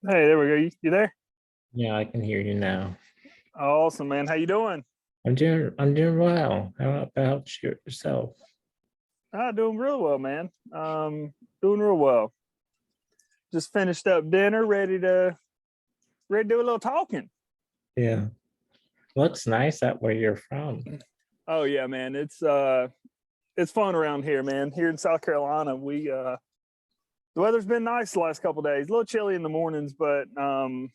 Hey, there we go. You there? Yeah, I can hear you now. Awesome, man. How you doing? I'm doing well. How about yourself? Doing real well, man. Doing real well. Just finished up dinner, ready to do a little talking. Yeah. Looks nice that where you're from. Oh yeah, man. It's fun around here, man. Here in South Carolina, we the weather's been nice the last couple of days. A little chilly in the mornings, but then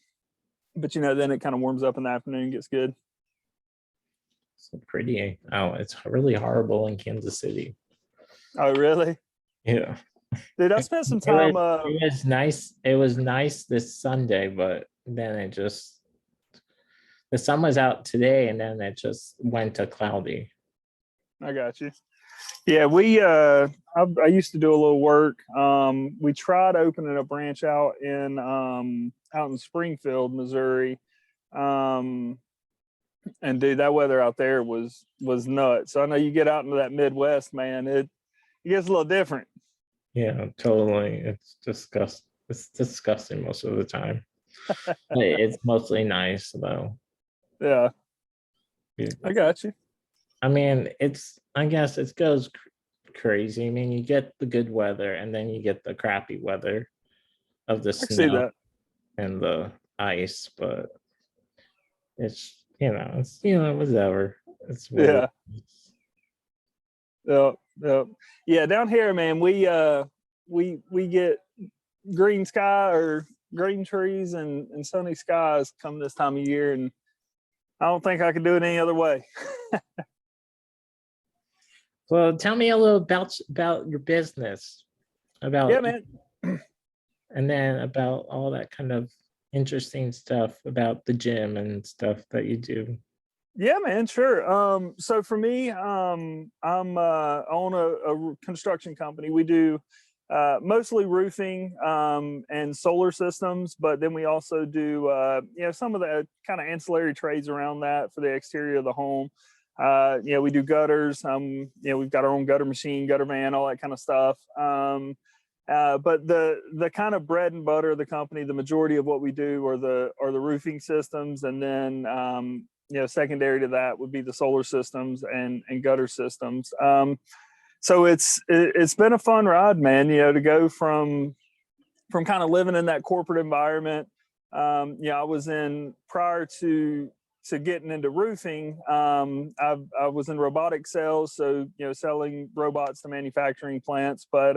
it kind of warms up in the afternoon, gets good. So pretty. Oh, it's really horrible in Kansas City. Oh really? Yeah. Dude, I It spent some was time it was nice. It was nice this Sunday, but then the sun was out today and then it just went to cloudy. I got you. Yeah, I used to do a little work. We tried opening a branch out in Springfield, Missouri. Um, and dude, that weather out there was nuts. So I know you get out into that Midwest, man, it gets a little different. Yeah, totally. It's disgusting most of the time. But it's mostly nice though. Yeah, I got you. I mean, I guess it goes crazy. I mean, you get the good weather and then you get the crappy weather of the I can see snow that. and the ice, but whatever. It's what it Yeah. is. Yeah, yeah, yeah. Down here, man, we get green sky or green trees and sunny skies come this time of year, and I don't think I could do it any other way. Well, tell me a little about your business, Yeah, about man. and then about all that kind of interesting stuff about the gym and stuff that you do. Yeah, man, sure. So for me, I own a construction company. We do mostly roofing and solar systems, but then we also do some of the kind of ancillary trades around that for the exterior of the home. We do gutters. We've got our own gutter machine, gutter van, all that kind of stuff. But the kind of bread and butter of the company, the majority of what we do are the roofing systems, and then secondary to that would be the solar systems and gutter systems. So it's been a fun ride, man. To go from kind of living in that corporate environment. I was in prior to getting into roofing. I was in robotic sales, so selling robots to manufacturing plants, but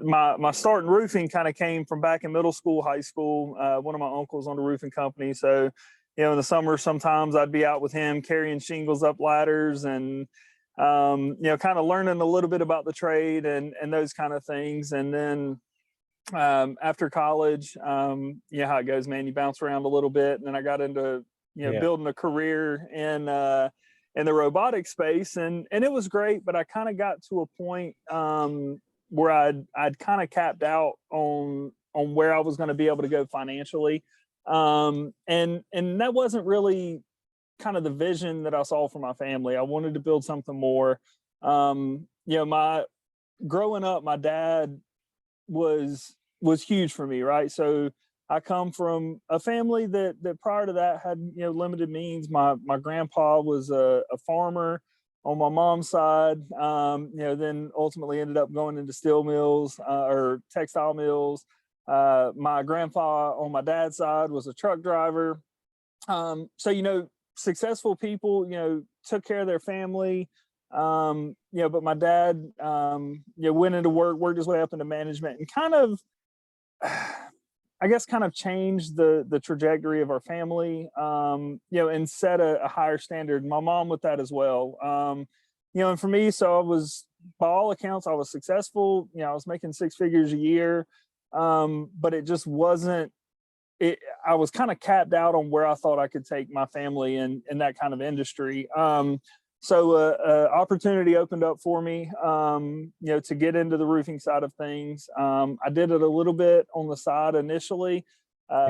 my start in roofing kind of came from back in middle school, high school. One of my uncles owned a roofing company. So, in the summer, sometimes I'd be out with him carrying shingles up ladders and, kind of learning a little bit about the trade and those kind of things. And then after college, how it goes, man, you bounce around a little bit. And then I got into, Yeah. building a career in the robotic space. And it was great, but I kind of got to a point, where I'd kind of capped out on where I was going to be able to go financially, and that wasn't really kind of the vision that I saw for my family. I wanted to build something more. My growing up, my dad was huge for me, right? So I come from a family that prior to that had limited means. My grandpa was a farmer on my mom's side, then ultimately ended up going into steel mills or textile mills. My grandpa on my dad's side was a truck driver. So, successful people, took care of their family. But my dad, went into worked his way up into management and kind of, I guess, kind of changed the trajectory of our family, and set a higher standard. My mom with that as well. And for me, so by all accounts, I was successful. I was making six figures a year, but it just wasn't. I was kind of capped out on where I thought I could take my family in that kind of industry. So opportunity opened up for me, to get into the roofing side of things. I did it a little bit on the side initially,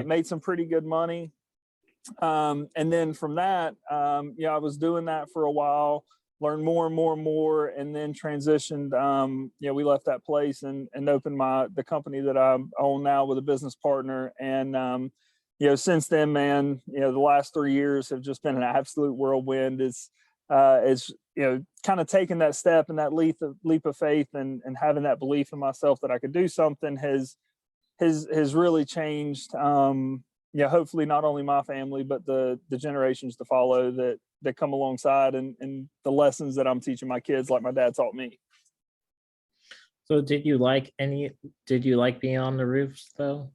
made some pretty good money. And then from that, I was doing that for a while learned more and more and more, and then transitioned. We left that place and opened the company that I own now with a business partner. And since then, man, the last 3 years have just been an absolute whirlwind. It's kind of taking that step and that leap of faith and having that belief in myself that I could do something has really changed. Hopefully not only my family, but the generations to follow that come alongside, and the lessons that I'm teaching my kids, like my dad taught me. So did you like being on the roofs though?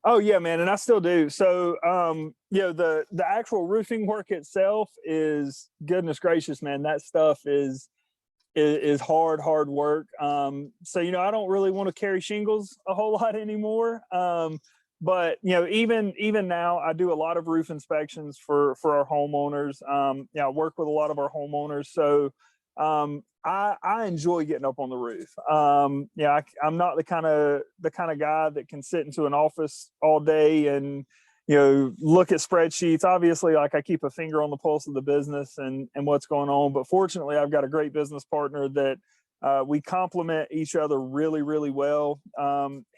Oh yeah, man. And I still do. So, the actual roofing work itself is, goodness gracious, man, that stuff is hard work. So, I don't really want to carry shingles a whole lot anymore. But even now I do a lot of roof inspections for our homeowners. I work with a lot of our homeowners. So, I enjoy getting up on the roof. I'm not the kind of guy that can sit into an office all day and look at spreadsheets. Obviously, like, I keep a finger on the pulse of the business and what's going on. But fortunately, I've got a great business partner that we complement each other really, really well.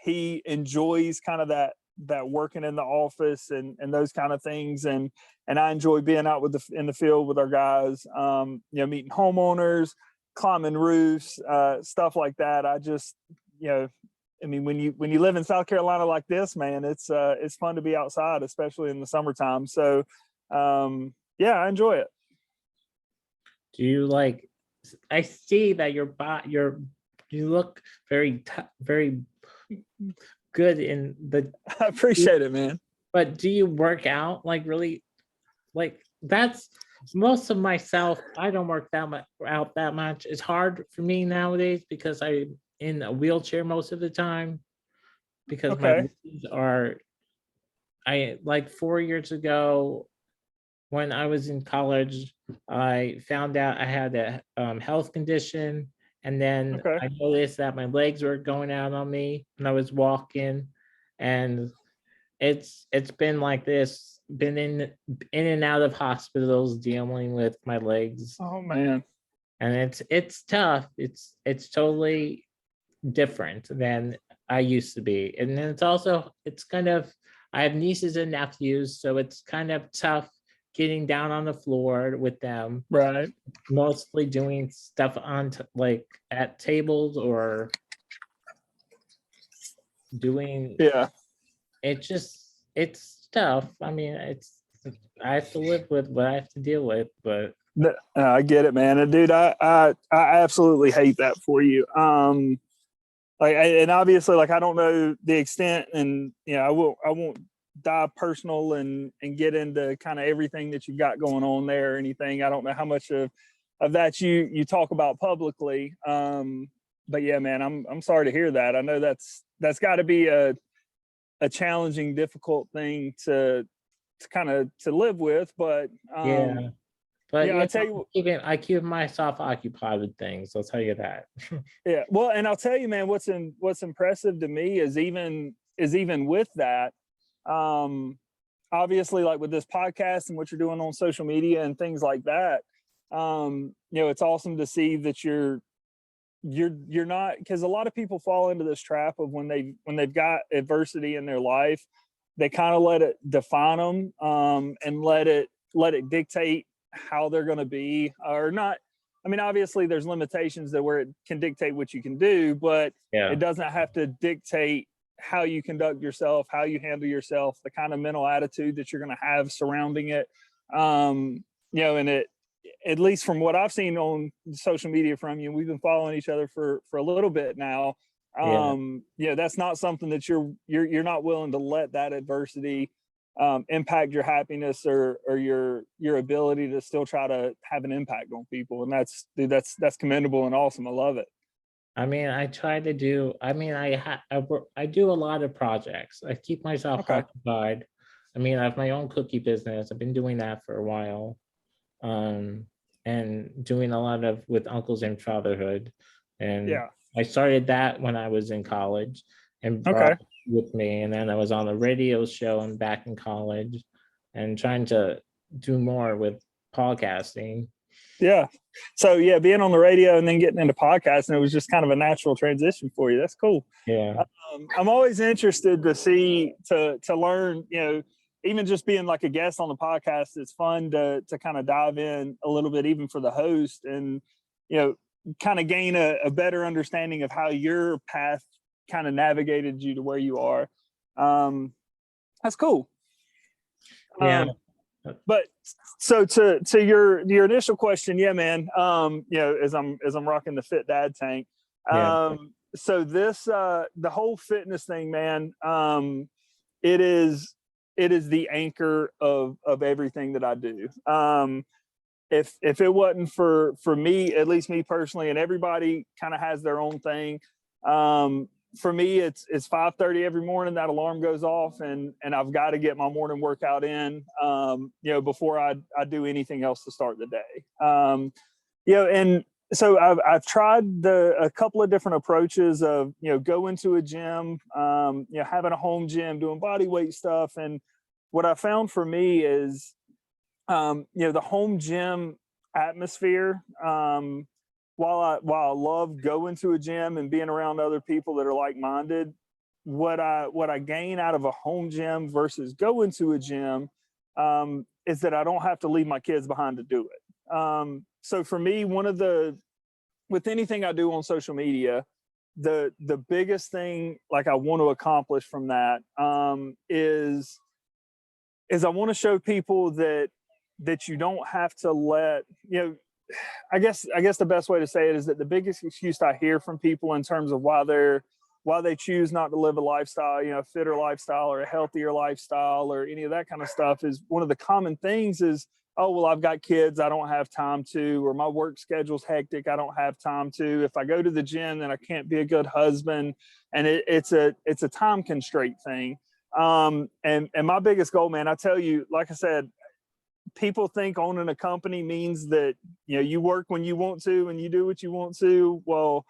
He enjoys kind of that working in the office and those kind of things, and I enjoy being out in the field with our guys, meeting homeowners, climbing roofs, stuff like that. I just, when you live in South Carolina like this, man, it's fun to be outside, especially in the summertime. So I enjoy it. Do you like, I see that you look very good in the. I appreciate it, man. But do you work out really? Like, that's most of myself. I don't work out that much. It's hard for me nowadays because I'm in a wheelchair most of the time because my legs are. I, like, 4 years ago, when I was in college, I found out I had a health condition. And then I noticed that my legs were going out on me when I was walking, and it's been like this, been in and out of hospitals dealing with my legs. Oh man. And it's tough. It's totally different than I used to be. And then it's kind of, I have nieces and nephews, so it's kind of tough getting down on the floor with them. Right. Mostly doing stuff on at tables or doing. Yeah. It's tough. I mean, I have to live with what I have to deal with, but I get it, man. And dude, I absolutely hate that for you. And obviously, I don't know the extent, and I won't dive personal and get into kind of everything that you've got going on there or anything. I don't know how much of that you talk about publicly. But yeah, man, I'm sorry to hear that. I know that's got to be a challenging, difficult thing to kind of to live with. But yeah. But I tell you, I keep myself occupied with things. I'll tell you that. Yeah. Well, and I'll tell you, man, what's impressive to me is even with that, obviously, like with this podcast and what you're doing on social media and things like that, it's awesome to see that you're not, because a lot of people fall into this trap of when they've got adversity in their life, they kind of let it define them, and let it dictate how they're going to be or not. I mean, obviously there's limitations where it can dictate what you can do, but it doesn't have to dictate how you conduct yourself, how you handle yourself, the kind of mental attitude that you're going to have surrounding it. And it, at least from what I've seen on social media from you, we've been following each other for a little bit now. That's not something that you're not willing to let that adversity impact your happiness or your ability to still try to have an impact on people. And that's commendable and awesome. I love it. I mean, I try to do, I mean, I do a lot of projects. I keep myself occupied. I mean, I have my own cookie business. I've been doing that for a while. And doing a lot with uncles in fatherhood. And I started that when I was in college and brought it with me. And then I was on a radio show and back in college and trying to do more with podcasting. Yeah. So yeah, being on the radio and then getting into podcasting, it was just kind of a natural transition for you. That's cool. Yeah. I'm always interested to learn, even just being like a guest on the podcast, it's fun to kind of dive in a little bit, even for the host, and, kind of gain a better understanding of how your path kind of navigated you to where you are. That's cool. Yeah. But so to your initial question, yeah, man, as I'm rocking the Fit Dad tank. So this the whole fitness thing, man, it is the anchor of everything that I do. If it wasn't for me, at least me personally, and everybody kind of has their own thing. For me, it's 5:30 every morning. That alarm goes off, and I've got to get my morning workout in, before I do anything else to start the day. And so I've tried a couple of different approaches of, going to a gym, having a home gym, doing body weight stuff. And what I found for me is, the home gym atmosphere, while I love going to a gym and being around other people that are like-minded, what I gain out of a home gym versus going to a gym, is that I don't have to leave my kids behind to do it. So for me, with anything I do on social media, the biggest thing like I want to accomplish from that, is I want to show people that you don't have to let, I guess the best way to say it is that the biggest excuse I hear from people in terms of why they choose not to live a lifestyle, a fitter lifestyle or a healthier lifestyle or any of that kind of stuff, is one of the common things is, oh, well, I've got kids, I don't have time to, or my work schedule's hectic, I don't have time to. If I go to the gym, then I can't be a good husband. And it's a time constraint thing. And my biggest goal, man, I tell you, like I said, people think owning a company means that, you work when you want to and you do what you want to. Well,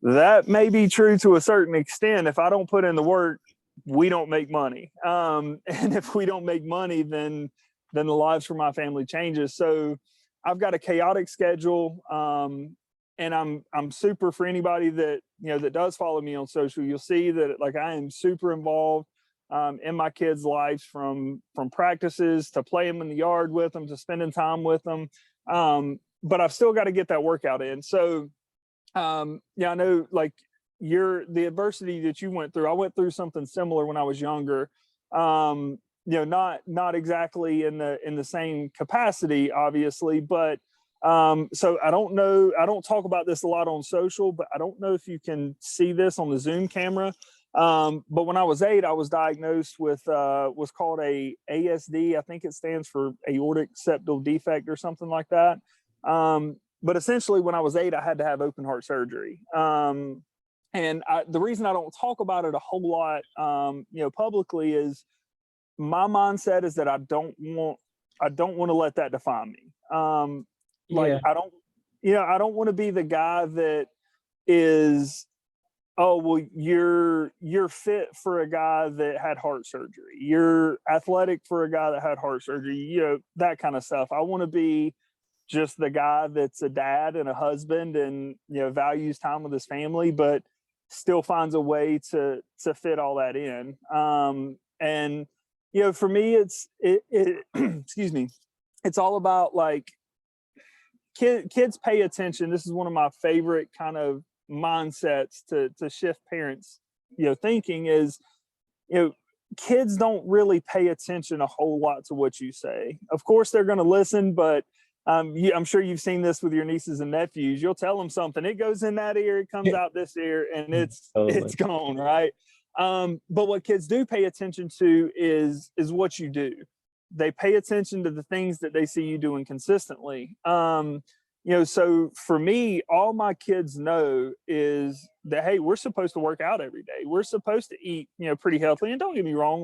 that may be true to a certain extent. If I don't put in the work, we don't make money. And if we don't make money, then the lives for my family changes. So I've got a chaotic schedule. And I'm super, for anybody that, that does follow me on social, you'll see that like I am super involved in my kids' lives, from practices to playing in the yard with them to spending time with them. But I've still got to get that workout in. So, I know like the adversity that you went through, I went through something similar when I was younger. Not exactly in the same capacity, obviously, but so I don't talk about this a lot on social, but I don't know if you can see this on the Zoom camera. But when I was 8, I was diagnosed with what's called a ASD. I think it stands for aortic septal defect or something like that. But essentially, when I was 8, I had to have open heart surgery. And the reason I don't talk about it a whole lot, publicly, is my mindset is that I don't want to let that define me. I don't want to be the guy that is, oh, well, you're fit for a guy that had heart surgery. You're athletic for a guy that had heart surgery, that kind of stuff. I want to be just the guy that's a dad and a husband and, values time with his family, but still finds a way to fit all that in. And, for me, excuse me, it's all about like kids pay attention. This is one of my favorite kind of mindsets to shift parents, thinking is, kids don't really pay attention a whole lot to what you say. Of course, they're going to listen, but I'm sure you've seen this with your nieces and nephews. You'll tell them something, it goes in that ear, it comes out this ear, and it's gone, right? But what kids do pay attention to is what you do. They pay attention to the things that they see you doing consistently. So for me, all my kids know is that, hey, we're supposed to work out every day. We're supposed to eat, pretty healthy. And don't get me wrong,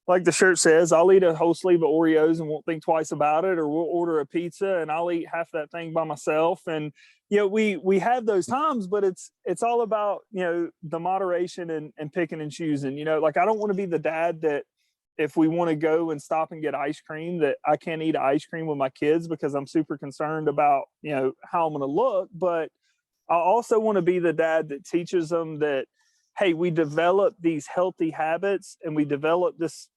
like the shirt says, I'll eat a whole sleeve of Oreos and won't think twice about it, or we'll order a pizza and I'll eat half that thing by myself. And, we have those times, but it's all about, the moderation and picking and choosing, like I don't want to be the dad that if we want to go and stop and get ice cream, that I can't eat ice cream with my kids because I'm super concerned about, how I'm going to look. But I also want to be the dad that teaches them that, hey, we develop these healthy habits and we develop this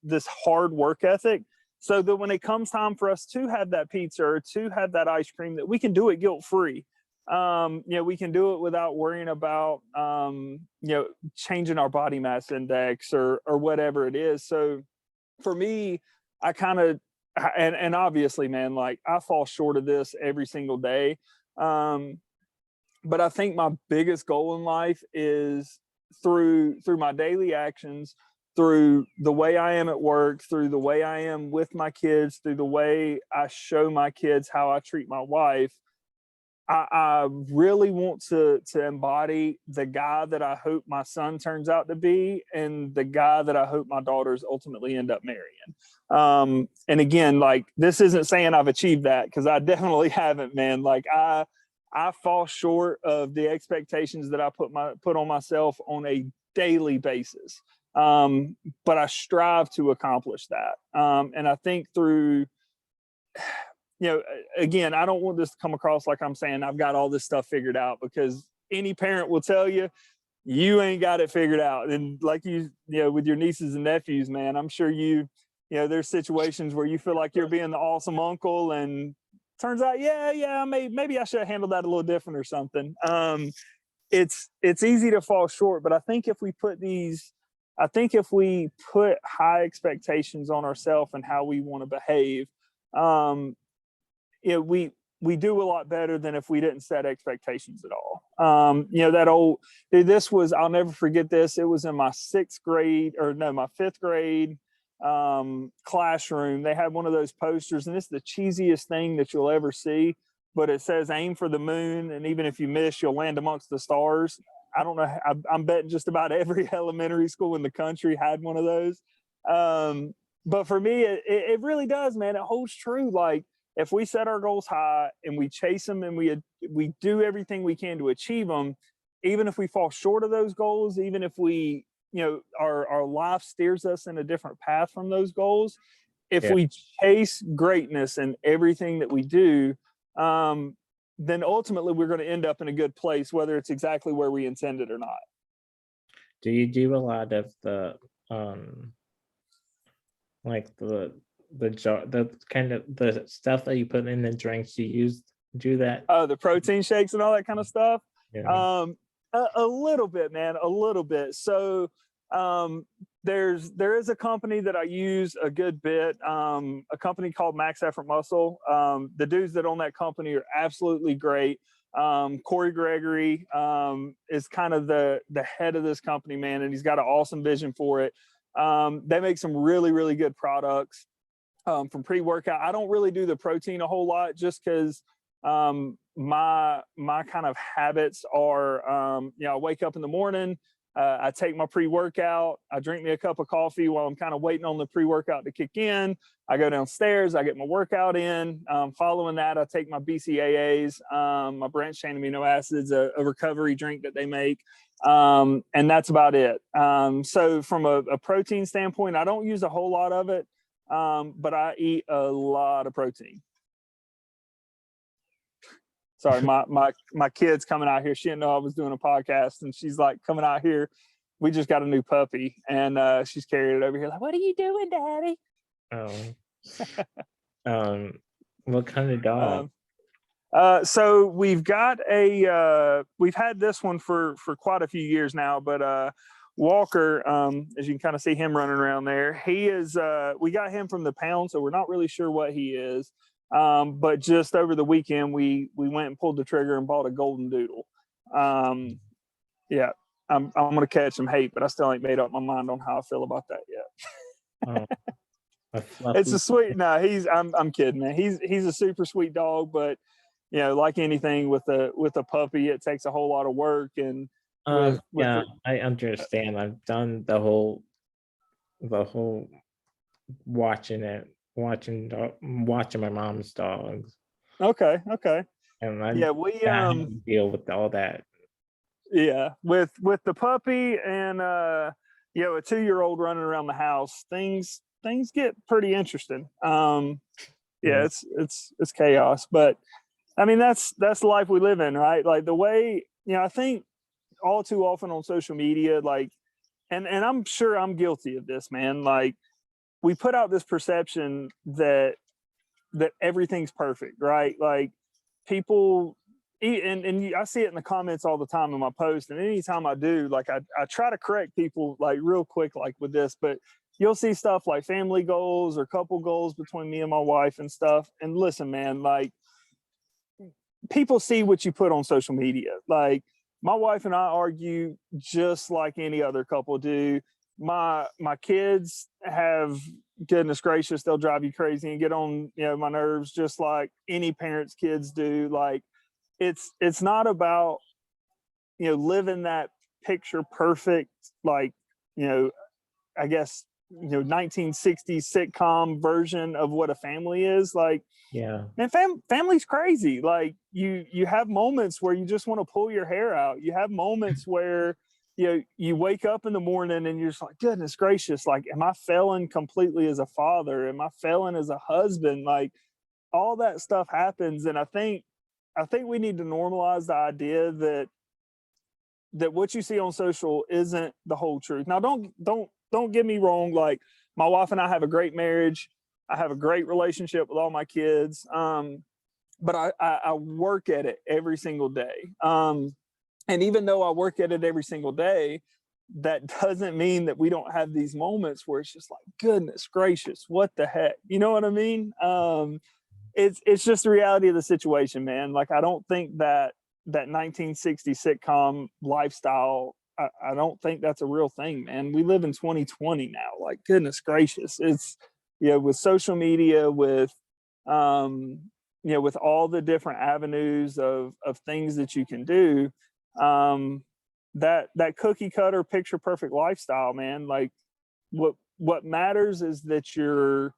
hard work ethic so that when it comes time for us to have that pizza or to have that ice cream, that we can do it guilt-free. We can do it without worrying about, changing our body mass index or whatever it is. So for me, I kind of, and obviously, man, like I fall short of this every single day. But I think my biggest goal in life is through my daily actions, through the way I am at work, through the way I am with my kids, through the way I show my kids how I treat my wife. I really want to embody the guy that I hope my son turns out to be and the guy that I hope my daughters ultimately end up marrying. And again, like, this isn't saying I've achieved that, because I definitely haven't, man. Like I fall short of the expectations that I put on myself on a daily basis. But I strive to accomplish that. And I think through, again, I don't want this to come across like I'm saying I've got all this stuff figured out, because any parent will tell you, you ain't got it figured out. And like with your nieces and nephews, man, I'm sure there's situations where you feel like you're being the awesome uncle, and turns out, maybe I should have handled that a little different or something. It's easy to fall short, but I think if we put high expectations on ourselves and how we want to behave, we do a lot better than if we didn't set expectations at all. I'll never forget this. It was in my my fifth grade classroom. They had one of those posters, and it's the cheesiest thing that you'll ever see, but it says aim for the moon, and even if you miss, you'll land amongst the stars. I don't know. I'm betting just about every elementary school in the country had one of those. But for me, it really does, man. It holds true. Like, if we set our goals high and we chase them and we do everything we can to achieve them, even if we fall short of those goals, even if we, our life steers us in a different path from those goals, if we chase greatness in everything that we do, then ultimately we're going to end up in a good place, whether it's exactly where we intended or not. Do you do a lot of the like the kind of the stuff that you put in the drinks you do that? The protein shakes and all that kind of stuff. Yeah. A little bit, man, a little bit. So there is a company that I use a good bit, a company called Max Effort Muscle. The dudes that own that company are absolutely great. Corey Gregory is kind of the head of this company, man, and he's got an awesome vision for it. They make some really, really good products. From pre-workout. I don't really do the protein a whole lot, just because my kind of habits are, I wake up in the morning, I take my pre-workout, I drink me a cup of coffee while I'm kind of waiting on the pre-workout to kick in. I go downstairs, I get my workout in. Following that, I take my BCAAs, my branched chain amino acids, a recovery drink that they make. And that's about it. So from a protein standpoint, I don't use a whole lot of it. But I eat a lot of protein. Sorry, my kid's coming out here. She didn't know I was doing a podcast, and she's like coming out here. We just got a new puppy, and she's carrying it over here. Like, what are you doing, Daddy? What kind of dog? So we've got we've had this one for quite a few years now, but Walker, as you can kind of see him running around there, he is, we got him from the pound, so we're not really sure what he is. But just over the weekend, we went and pulled the trigger and bought a golden doodle. Yeah, I'm going to catch some hate, but I still ain't made up my mind on how I feel about that yet. It's a sweet, no, I'm kidding, man. He's a super sweet dog, but like anything with a puppy, it takes a whole lot of work. And I understand. I've done the whole watching my mom's dogs. Okay. And we deal with all that. Yeah, with the puppy and a 2-year-old running around the house, things things get pretty interesting. Yeah, it's chaos, but I mean, that's the life we live in, right? Like the way, I think all too often on social media, like, and I'm sure I'm guilty of this, man. Like we put out this perception that everything's perfect, right? Like people, I see it in the comments all the time in my post, and anytime I do, like I try to correct people like real quick, like with this, but you'll see stuff like family goals or couple goals between me and my wife and stuff. And listen, man, like people see what you put on social media. Like my wife and I argue just like any other couple do. My kids have, goodness gracious, they'll drive you crazy and get on, my nerves just like any parent's kids do. Like it's not about, living that picture perfect, like, I guess, 1960s sitcom version of what a family is. Like, Yeah. man, family's crazy. Like you have moments where you just want to pull your hair out. You have moments where you wake up in the morning and you're just like, goodness gracious, like, am I failing completely as a father? Am I failing as a husband? Like all that stuff happens. And I think we need to normalize the idea that what you see on social isn't the whole truth. Now, don't get me wrong. Like my wife and I have a great marriage. I have a great relationship with all my kids. But I work at it every single day. And even though I work at it every single day, that doesn't mean that we don't have these moments where it's just like, goodness gracious, what the heck? You know what I mean? It's just the reality of the situation, man. Like, I don't think that 1960 sitcom lifestyle, I don't think that's a real thing, man. We live in 2020 now. Like, goodness gracious. It's, with social media, with, with all the different avenues of things that you can do, that cookie cutter picture perfect lifestyle, man. Like what matters is that you're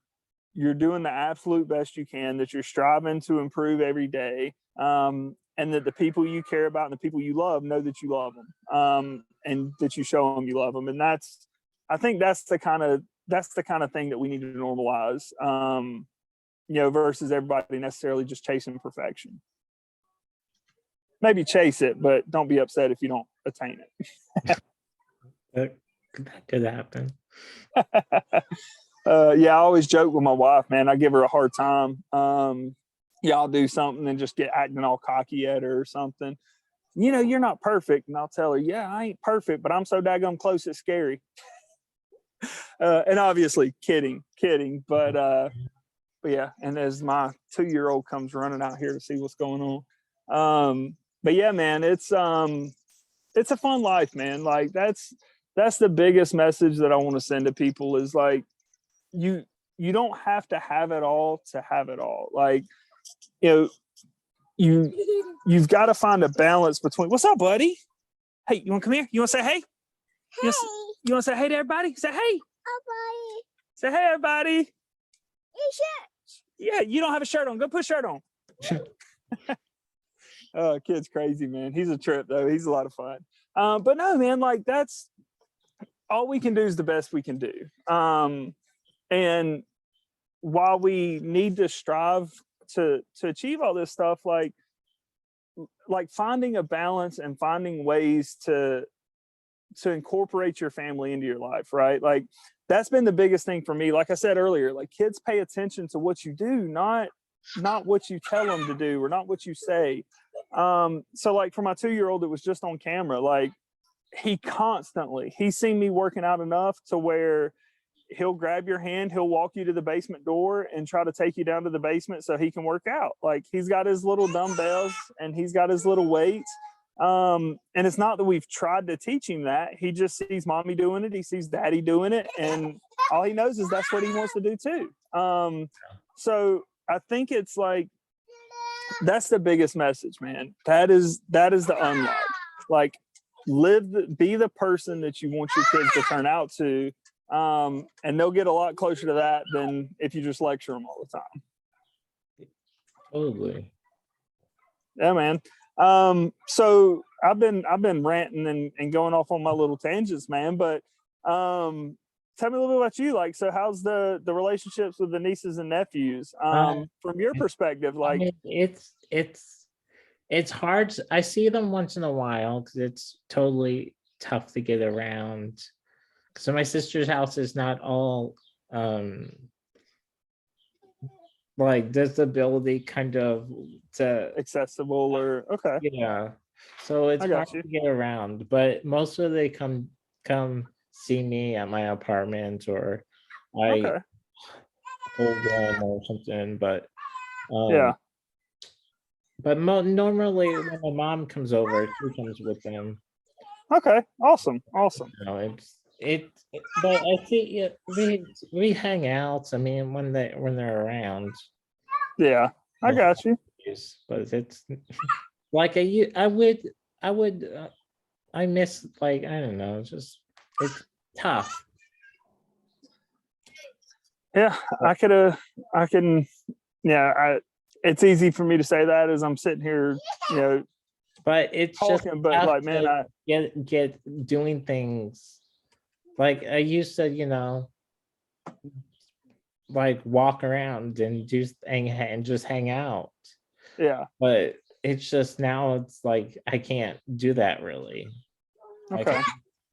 doing the absolute best you can, that you're striving to improve every day, and that the people you care about and the people you love know that you love them, and that you show them you love them. And I think that's the kind of thing that we need to normalize, versus everybody necessarily just chasing perfection. Maybe chase it, but don't be upset if you don't attain it. That could happen. Yeah, I always joke with my wife, man. I give her a hard time. I'll do something and just get acting all cocky at her or something. You're not perfect. And I'll tell her, yeah, I ain't perfect, but I'm so daggone close, it's scary. And obviously kidding. But yeah. And as my 2-year-old comes running out here to see what's going on. But yeah, man, it's a fun life, man. Like that's the biggest message that I want to send to people is like, you don't have to have it all to have it all. Like, you've got to find a balance between, what's up, buddy? Hey, you want to come here? You want to say hey? Hey. You want to say hey to everybody? Say hey. Everybody. Say hey, everybody. Your shirt. Yeah, you don't have a shirt on. Go put a shirt on. Oh, kid's crazy, man. He's a trip, though. He's a lot of fun. But no, man, like that's all we can do is the best we can do. And while we need to strive to achieve all this stuff, like finding a balance and finding ways to incorporate your family into your life, right? Like that's been the biggest thing for me. Like I said earlier, like kids pay attention to what you do, not what you tell them to do or not what you say. So like for my 2-year-old, it was just on camera. Like he's seen me working out enough to where he'll grab your hand, he'll walk you to the basement door and try to take you down to the basement so he can work out. Like he's got his little dumbbells and he's got his little weights. And it's not that we've tried to teach him that. He just sees mommy doing it. He sees daddy doing it. And all he knows is that's what he wants to do too. So I think it's like, that's the biggest message, man. That is the unlock. Like be the person that you want your kids to turn out to. And they'll get a lot closer to that than if you just lecture them all the time. Totally. Yeah, man. So I've been ranting and going off on my little tangents, man. But tell me a little bit about you. Like, so how's the relationships with the nieces and nephews? From your perspective, I like, mean, it's hard. I see them once in a while because it's totally tough to get around. So my sister's house is not all like disability kind of to accessible or okay. yeah. So it's I hard got you. to get around, but most of they come see me at my apartment or I Okay. hold them or something. But Yeah. normally when my mom comes over, she comes with them. Okay. Awesome. Awesome. You know, but I see yeah, we hang out. I mean, when they're around. Yeah. I got you. But it's like I would I miss like I don't know, just it's tough. Yeah. I can, yeah, it's easy for me to say that as I'm sitting here, But it's just talking, but tough like, man, to get doing things. Like I used to, like walk around and just hang out. yeah. But it's just now it's like I can't do that really. Like Okay. I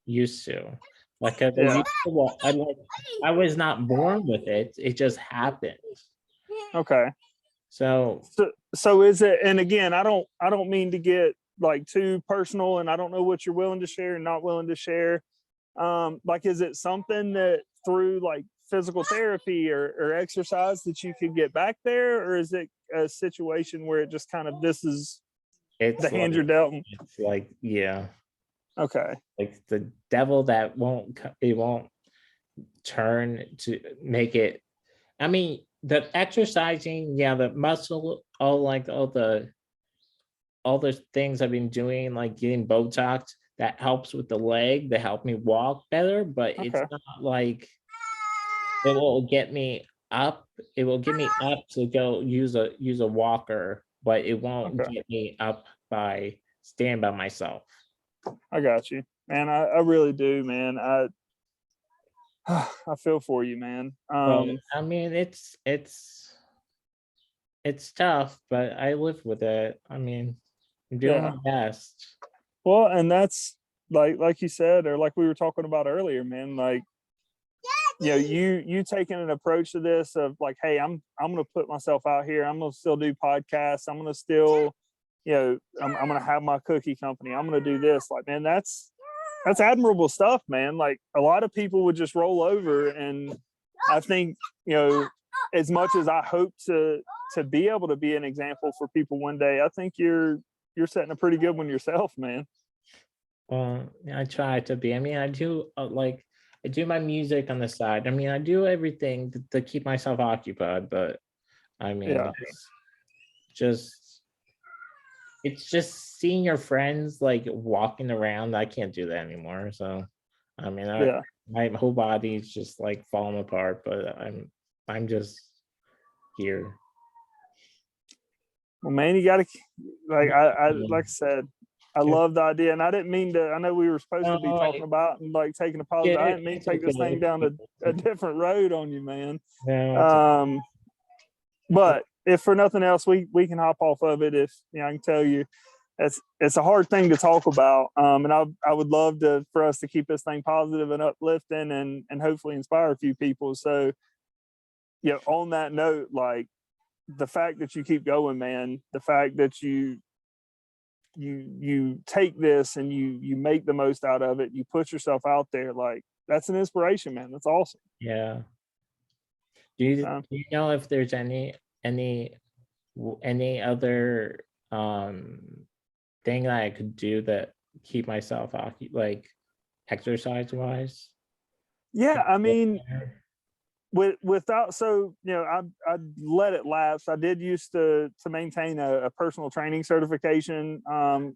used to. Like I Yeah. used to walk, I was not born with it. It just happened. Okay. So So is it, and again, I don't mean to get like too personal, and I don't know what you're willing to share and not willing to share. Like, is it something that through like physical therapy or exercise that you could get back there, or is it a situation where it just kind of, this is it's the hand you're dealt? it's like, yeah, Okay. like the devil that won't turn to make it. I mean, the exercising, yeah, the muscle, all the things I've been doing, like getting Botox, that helps with the leg, that help me walk better, but it's Okay. not like it will get me up. It will get me up to go use a walker, but it won't Okay. get me up by staying by myself. I got you, man. I really do, man. I feel for you, man. But I mean, it's tough, but I live with it. I mean, I'm doing Yeah. my best. Well, and that's like you said, or like we were talking about earlier, man. Like, you taking an approach to this of like, hey, I'm gonna put myself out here. I'm gonna still do podcasts. I'm gonna still, I'm gonna have my cookie company. I'm gonna do this. Like, man, that's admirable stuff, man. Like, a lot of people would just roll over, and I think, as much as I hope to be able to be an example for people one day, I think you're setting a pretty good one yourself, man. Well, I try to be. I mean, I do I do my music on the side. I mean, I do everything to keep myself occupied, but I mean, Yeah. it's just seeing your friends like walking around. I can't do that anymore. So, I mean, Yeah. my whole body's just like falling apart, but I'm just here. Well, man, you gotta, like, like I said, I love the idea, and I didn't mean to. I know we were supposed to be talking about and like taking a pause. I didn't mean to take this thing down a different road on you, man. No, But if for nothing else, we can hop off of it. If I can tell you, it's a hard thing to talk about, and I would love for us to keep this thing positive and uplifting, and hopefully inspire a few people. So, on that note, like, the fact that you keep going, man, the fact that you take this and you make the most out of it, you put yourself out there, like, that's an inspiration, man. That's awesome. yeah. Do you know if there's any other thing that I could do that keep myself occupied, like exercise wise? Yeah, I mean, without, so I let it lapse. I did used to maintain a personal training certification,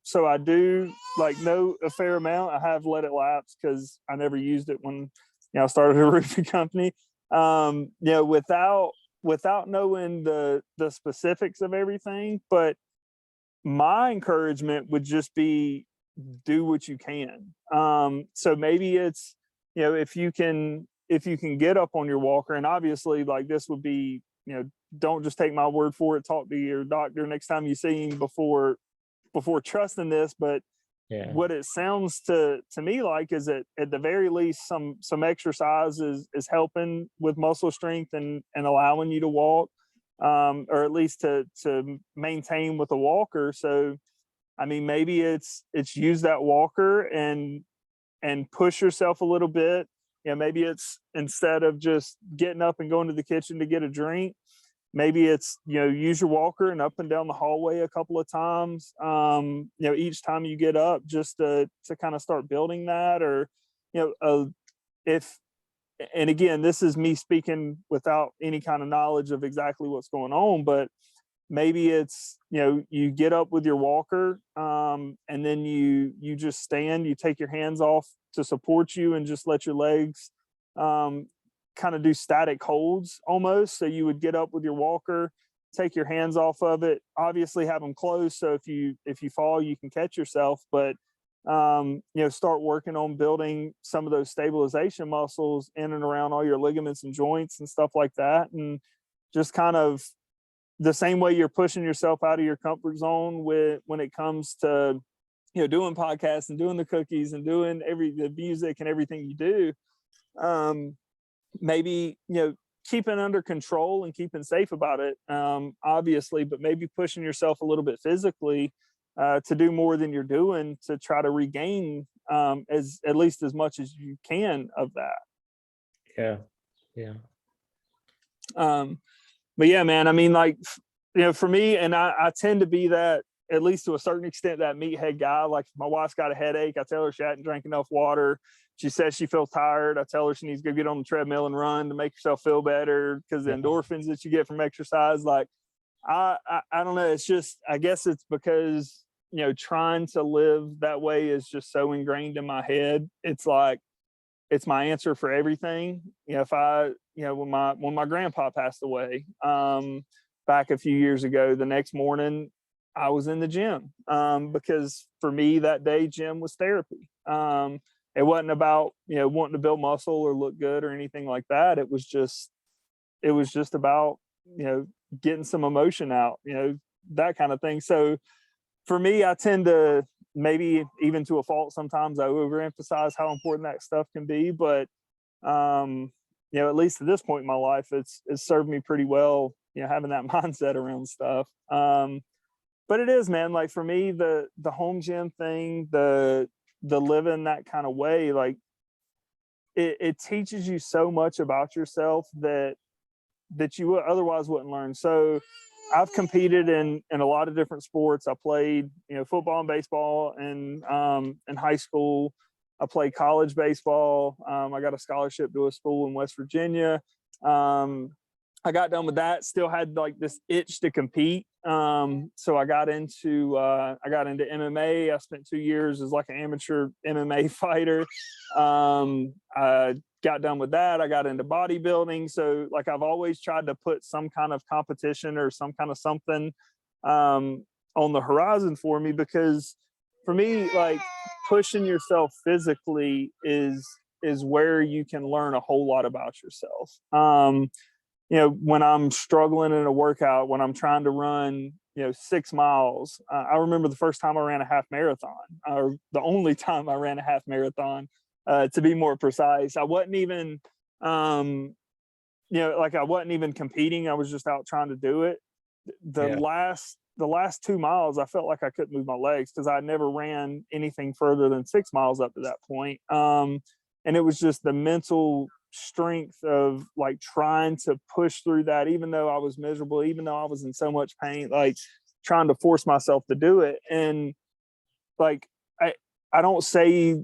so I do like know a fair amount. I have let it lapse because I never used it when I started a roofing company. Without knowing the specifics of everything, but my encouragement would just be do what you can. So maybe it's, if you can if you can get up on your walker, and obviously like this would be, don't just take my word for it, talk to your doctor next time you see him before trusting this. But what it sounds to me like is that at the very least some exercise is helping with muscle strength and allowing you to walk, or at least to maintain with a walker. So I mean, maybe it's use that walker and push yourself a little bit. Maybe it's, instead of just getting up and going to the kitchen to get a drink, maybe it's, use your walker and up and down the hallway a couple of times, each time you get up, just to kind of start building that. Or, and again, this is me speaking without any kind of knowledge of exactly what's going on, but maybe it's, you get up with your walker, and then you just stand, you take your hands off to support you and just let your legs kind of do static holds almost. So you would get up with your walker, take your hands off of it, obviously have them closed, so if you fall, you can catch yourself. But start working on building some of those stabilization muscles in and around all your ligaments and joints and stuff like that. And just kind of the same way you're pushing yourself out of your comfort zone when it comes to doing podcasts and doing the cookies and doing the music and everything you do, maybe keeping under control and keeping safe about it, obviously, but maybe pushing yourself a little bit physically to do more than you're doing, to try to regain at least as much as you can of that. Yeah. But yeah, man, I mean, like, for me, and I tend to be that, at least to a certain extent, that meathead guy. Like, if my wife's got a headache, I tell her she hadn't drank enough water. She says she feels tired, I tell her she needs to go get on the treadmill and run to make herself feel better, because the endorphins that you get from exercise, like, I don't know. It's just, I guess it's because, trying to live that way is just so ingrained in my head. It's like, it's my answer for everything. If I, when my grandpa passed away, back a few years ago, the next morning I was in the gym, because for me that day, gym was therapy. It wasn't about, wanting to build muscle or look good or anything like that. It was just about, getting some emotion out, that kind of thing. So for me, I tend to, maybe even to a fault, sometimes I overemphasize how important that stuff can be. But, at least at this point in my life, it's served me pretty well, having that mindset around stuff. But it is, man, like, for me, the home gym thing, the living that kind of way, like, it teaches you so much about yourself that you otherwise wouldn't learn. So I've competed in a lot of different sports. I played, football and baseball in high school. I played college baseball. I got a scholarship to a school in West Virginia. I got done with that, still had like this itch to compete. So I got into MMA. I spent 2 years as like an amateur MMA fighter. I got done with that. I got into bodybuilding. So like, I've always tried to put some kind of competition or some kind of something on the horizon for me, because for me, like, pushing yourself physically is where you can learn a whole lot about yourself. When I'm struggling in a workout, when I'm trying to run, 6 miles, I remember the first time I ran a half marathon, or the only time I ran a half marathon, to be more precise. I wasn't even, I wasn't even competing. I was just out trying to do it. The last 2 miles, I felt like I couldn't move my legs, because I never ran anything further than 6 miles up to that point. And it was just the mental strength of like trying to push through that, even though I was miserable, even though I was in so much pain, like trying to force myself to do it. And like, I don't say,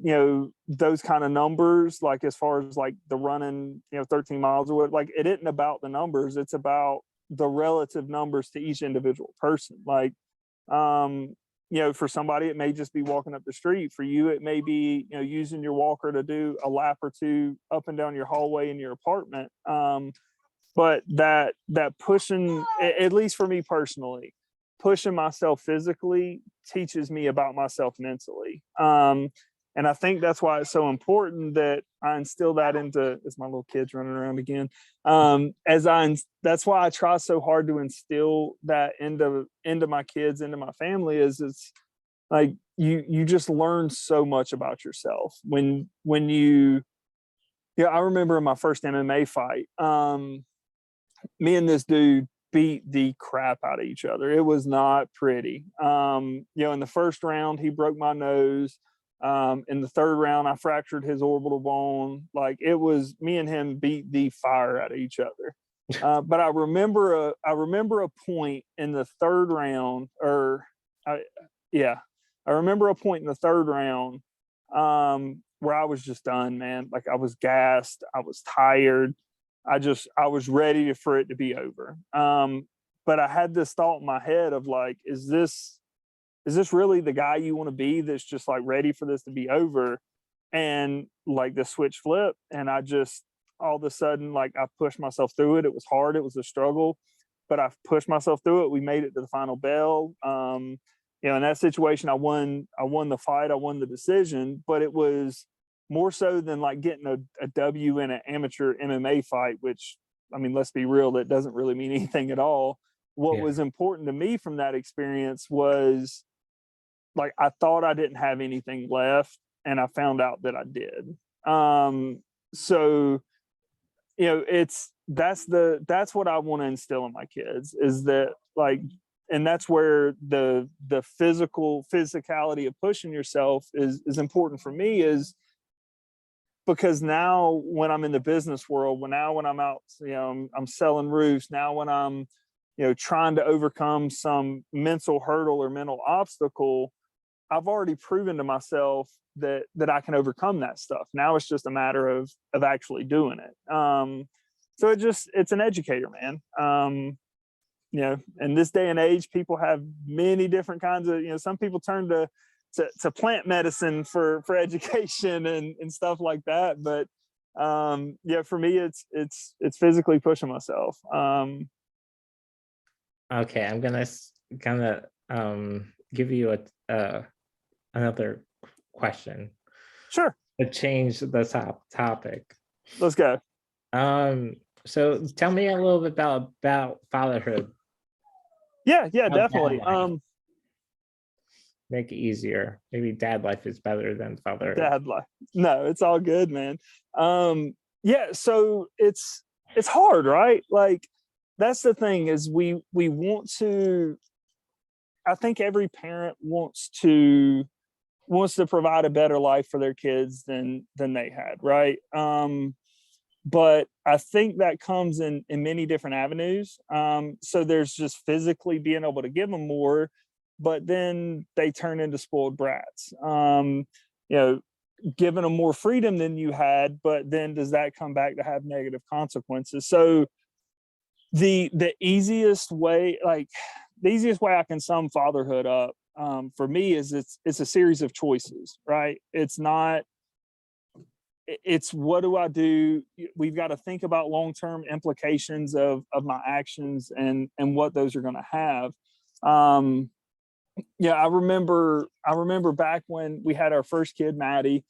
those kind of numbers, like as far as like the running, 13 miles or what, like, it isn't about the numbers. It's about the relative numbers to each individual person. Like, for somebody, it may just be walking up the street. For you, it may be, using your walker to do a lap or two up and down your hallway in your apartment. But that pushing, at least for me personally, pushing myself physically teaches me about myself mentally. And I think that's why it's so important that I instill that into, as my little kids running around again. That's why I try so hard to instill that into my kids, into my family, is it's like you just learn so much about yourself when you, yeah, I remember in my first MMA fight, me and this dude beat the crap out of each other. It was not pretty. In the first round, he broke my nose. In the third round, I fractured his orbital bone. Like, it was, me and him beat the fire out of each other. But I remember a point in the third round, I remember a point in the third round where I was just done, man. Like, I was gassed, I was tired. I was ready for it to be over. But I had this thought in my head of like, is this really the guy you want to be, that's just like ready for this to be over? And like, the switch flipped, and I just, all of a sudden, like, I pushed myself through it. It was hard, it was a struggle, but I pushed myself through it. We made it to the final bell. In that situation, I won the fight, I won the decision, but it was more so than like getting a W in an amateur MMA fight, which, I mean, let's be real, that doesn't really mean anything at all. What was important to me from that experience was, like, I thought I didn't have anything left, and I found out that I did. So, that's what I want to instill in my kids, is that, like, and that's where the physicality of pushing yourself is important for me, is because now when I'm in the business world, when I'm out, I'm selling roofs, now when I'm, trying to overcome some mental hurdle or mental obstacle, I've already proven to myself that I can overcome that stuff. Now it's just a matter of actually doing it. So it's an educator, man. In this day and age, people have many different kinds of, some people turn to plant medicine for education and stuff like that. But for me, it's physically pushing myself. Okay, I'm gonna give you another question. Sure. To change the topic. Let's go. So tell me a little bit about fatherhood. Yeah, definitely. Make it easier. Maybe dad life is better than fatherhood. Dad life. No, it's all good, man. So it's hard, right? Like, that's the thing, is we want to, I think every parent wants to provide a better life for their kids than they had, right? But I think that comes in many different avenues. So there's just physically being able to give them more, but then they turn into spoiled brats. Giving them more freedom than you had, but then does that come back to have negative consequences? So the easiest way I can sum fatherhood up, for me, is it's a series of choices, right? It's what do I do? We've got to think about long-term implications of my actions and what those are going to have. I remember back when we had our first kid, Maddie.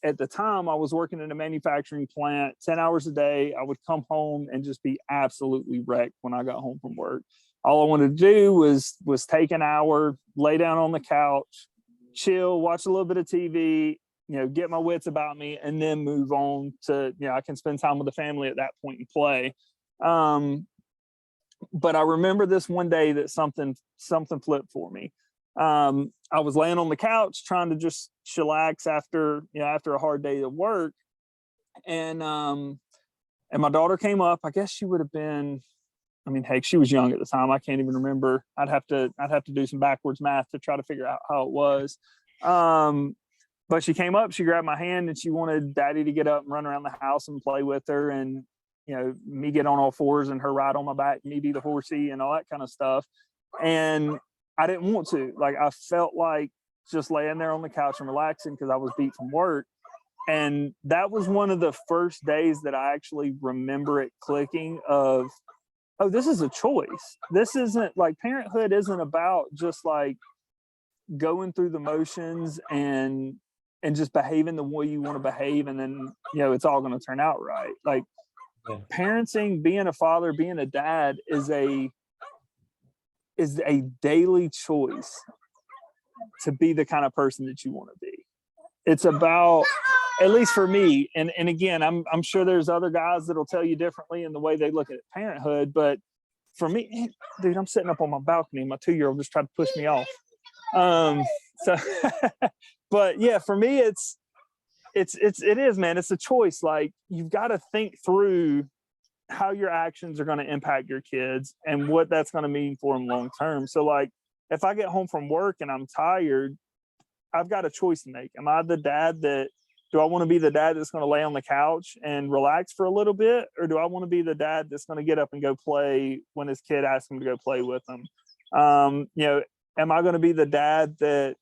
At the time, I was working in a manufacturing plant 10 hours a day. I would come home and just be absolutely wrecked when I got home from work. All I wanted to do was take an hour, lay down on the couch, chill, watch a little bit of TV, get my wits about me, and then move on to, I can spend time with the family at that point and play. But I remember this one day that something flipped for me. I was laying on the couch trying to just chillax after a hard day of work. And my daughter came up. I guess she would have been, I mean, heck, she was young at the time. I can't even remember. I'd have to do some backwards math to try to figure out how it was. But she came up, she grabbed my hand, and she wanted Daddy to get up and run around the house and play with her. And, me get on all fours and her ride on my back, me be the horsey and all that kind of stuff. And I didn't want to. Like, I felt like just laying there on the couch and relaxing because I was beat from work. And that was one of the first days that I actually remember it clicking of, oh, this is a choice. This isn't like, parenthood isn't about just like going through the motions and just behaving the way you want to behave, and then it's all going to turn out right. Like parenting, being a father, being a dad is a daily choice to be the kind of person that you want to be. It's about, at least for me, and again, I'm sure there's other guys that'll tell you differently in the way they look at parenthood, but for me, dude, I'm sitting up on my balcony, my 2-year-old just tried to push me off. So but yeah, for me it is, man, it's a choice. Like, you've got to think through how your actions are going to impact your kids and what that's going to mean for them long term. So like, if I get home from work and I'm tired, I've got a choice to make. Am I the dad do I want to be the dad that's going to lay on the couch and relax for a little bit? Or do I want to be the dad that's going to get up and go play when his kid asks him to go play with him? Am I going to be the dad that,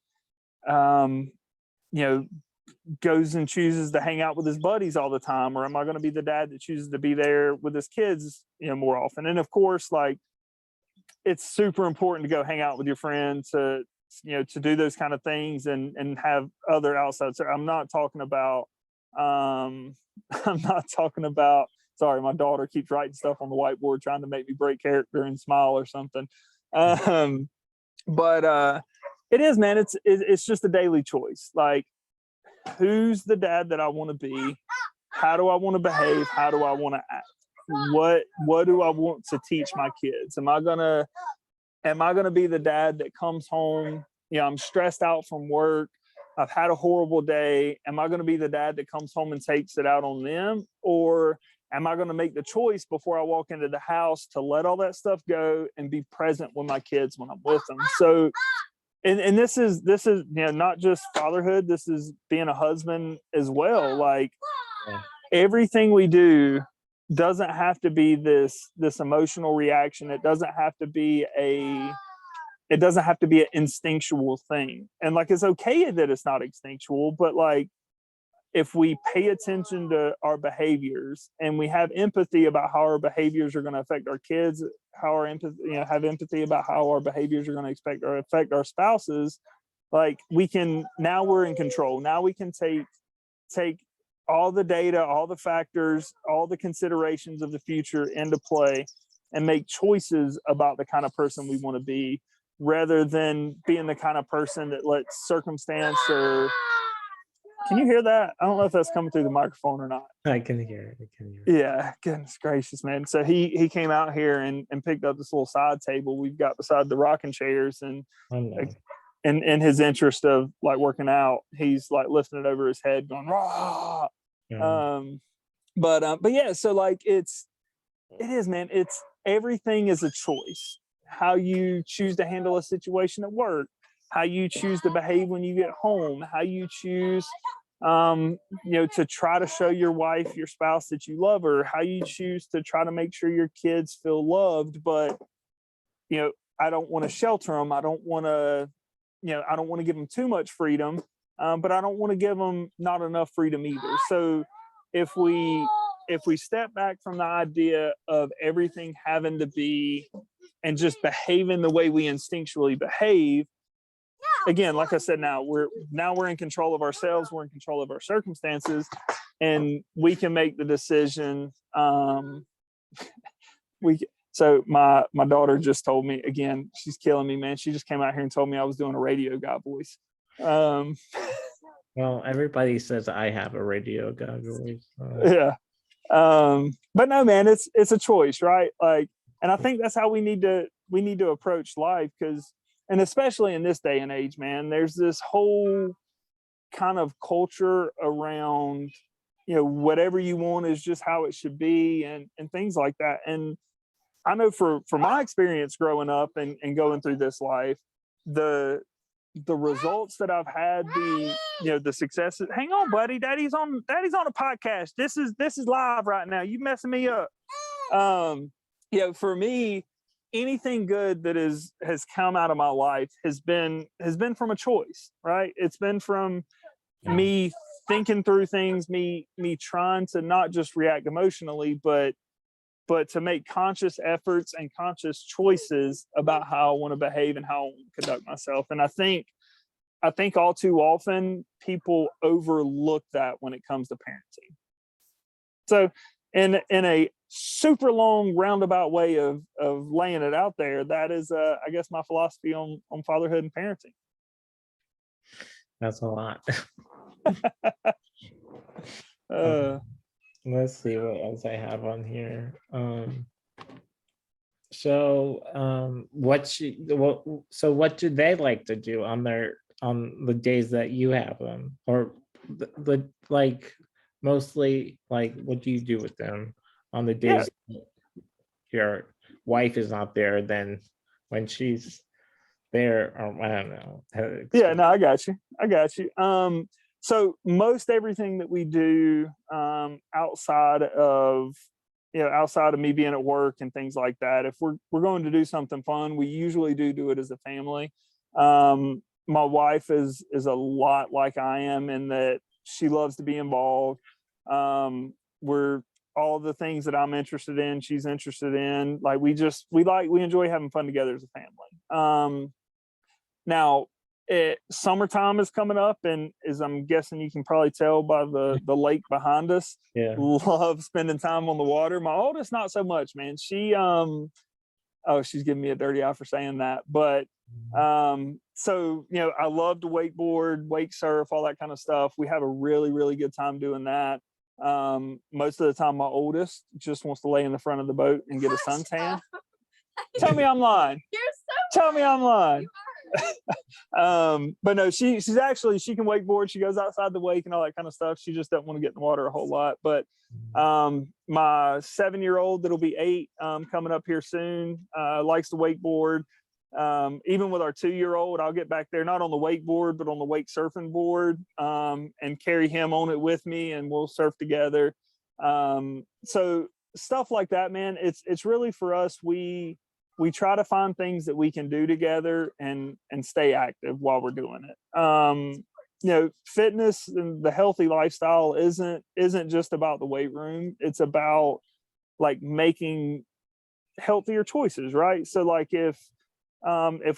goes and chooses to hang out with his buddies all the time? Or am I going to be the dad that chooses to be there with his kids, more often? And of course, like, it's super important to go hang out with your friends, to do those kind of things and have other outside. So I'm not talking about, sorry, my daughter keeps writing stuff on the whiteboard trying to make me break character and smile or something. But it is, man, it's just a daily choice. Like, who's the dad that I want to be? How do I want to behave? How do I want to act? What do I want to teach my kids? Am I gonna be the dad that comes home, I'm stressed out from work, I've had a horrible day? Am I going to be the dad that comes home and takes it out on them? Or am I going to make the choice before I walk into the house to let all that stuff go and be present with my kids when I'm with them? So, and this is not just fatherhood, this is being a husband as well. Like, everything we do doesn't have to be this emotional reaction. It doesn't have to be an instinctual thing. And like, it's okay that it's not instinctual, but like, if we pay attention to our behaviors and we have empathy about how our behaviors are going to affect our kids, have empathy about how our behaviors are going to affect our spouses, like, now we're in control. Now we can take all the data, all the factors, all the considerations of the future into play and make choices about the kind of person we want to be, rather than being the kind of person that lets circumstance or... Can you hear that? I don't know if that's coming through the microphone or not. I can hear it. Yeah, goodness gracious, man. So he came out here and picked up this little side table we've got beside the rocking chairs, and in his interest of like working out, he's like lifting it over his head going rah. But yeah, so like, it is, man, it's everything is a choice. How you choose to handle a situation at work, how you choose to behave when you get home, how you choose to try to show your wife, your spouse, that you love her, how you choose to try to make sure your kids feel loved. But I don't want to shelter them, I don't want to give them too much freedom, but I don't want to give them not enough freedom either. So if we step back from the idea of everything having to be and just behaving the way we instinctually behave, again, like I said, now we're in control of ourselves, we're in control of our circumstances, and we can make the decision. So my daughter just told me, again, she's killing me, man. She just came out here and told me I was doing a radio guy voice. Well, everybody says I have a radio guy voice. Yeah. But no, man, it's a choice, right? Like, and I think that's how we need to approach life, and especially in this day and age, man, there's this whole kind of culture around, whatever you want is just how it should be, and things like that. And I know for my experience growing up and going through this life, the results that I've had, the successes. Hang on, buddy. Daddy's on a podcast. This is live right now. You messing me up. For me, anything good that has come out of my life has been from a choice, right? It's been from me thinking through things, me trying to not just react emotionally, but to make conscious efforts and conscious choices about how I want to behave and how I want to conduct myself. And I think I think all too often people overlook that when it comes to parenting. So in a super long roundabout way of laying it out there, that is I guess my philosophy on fatherhood and parenting. That's a lot. Let's see what else I have on here. What do they like to do on the days that you have them, or the like mostly like what do you do with them on the days your wife is not there, then when she's there, or I don't know. Yeah, no, I got you. So most everything that we do outside of me being at work and things like that, if we're going to do something fun, we usually do it as a family. My wife is a lot like I am in that she loves to be involved. We're all the things that I'm interested in, she's interested in. Like we enjoy having fun together as a family. Now, summertime is coming up, and as I'm guessing you can probably tell by the lake behind us, love spending time on the water. My oldest, not so much, man. She's giving me a dirty eye for saying that, but so I love to wakeboard, wake surf, all that kind of stuff. We have a really, really good time doing that. Most of the time my oldest just wants to lay in the front of the boat and get a suntan. Tell me I'm lying. Tell me I'm lying. But no, she can wakeboard. She goes outside the wake and all that kind of stuff. She just doesn't want to get in the water a whole lot. But my 7-year-old that'll be 8 coming up here soon likes to wakeboard. Even with our 2-year-old, I'll get back there not on the wakeboard but on the wake surfing board and carry him on it with me, and we'll surf together. So stuff like that, man. It's really for us. We try to find things that we can do together and stay active while we're doing it. Fitness and the healthy lifestyle isn't just about the weight room. It's about like making healthier choices, right? So like if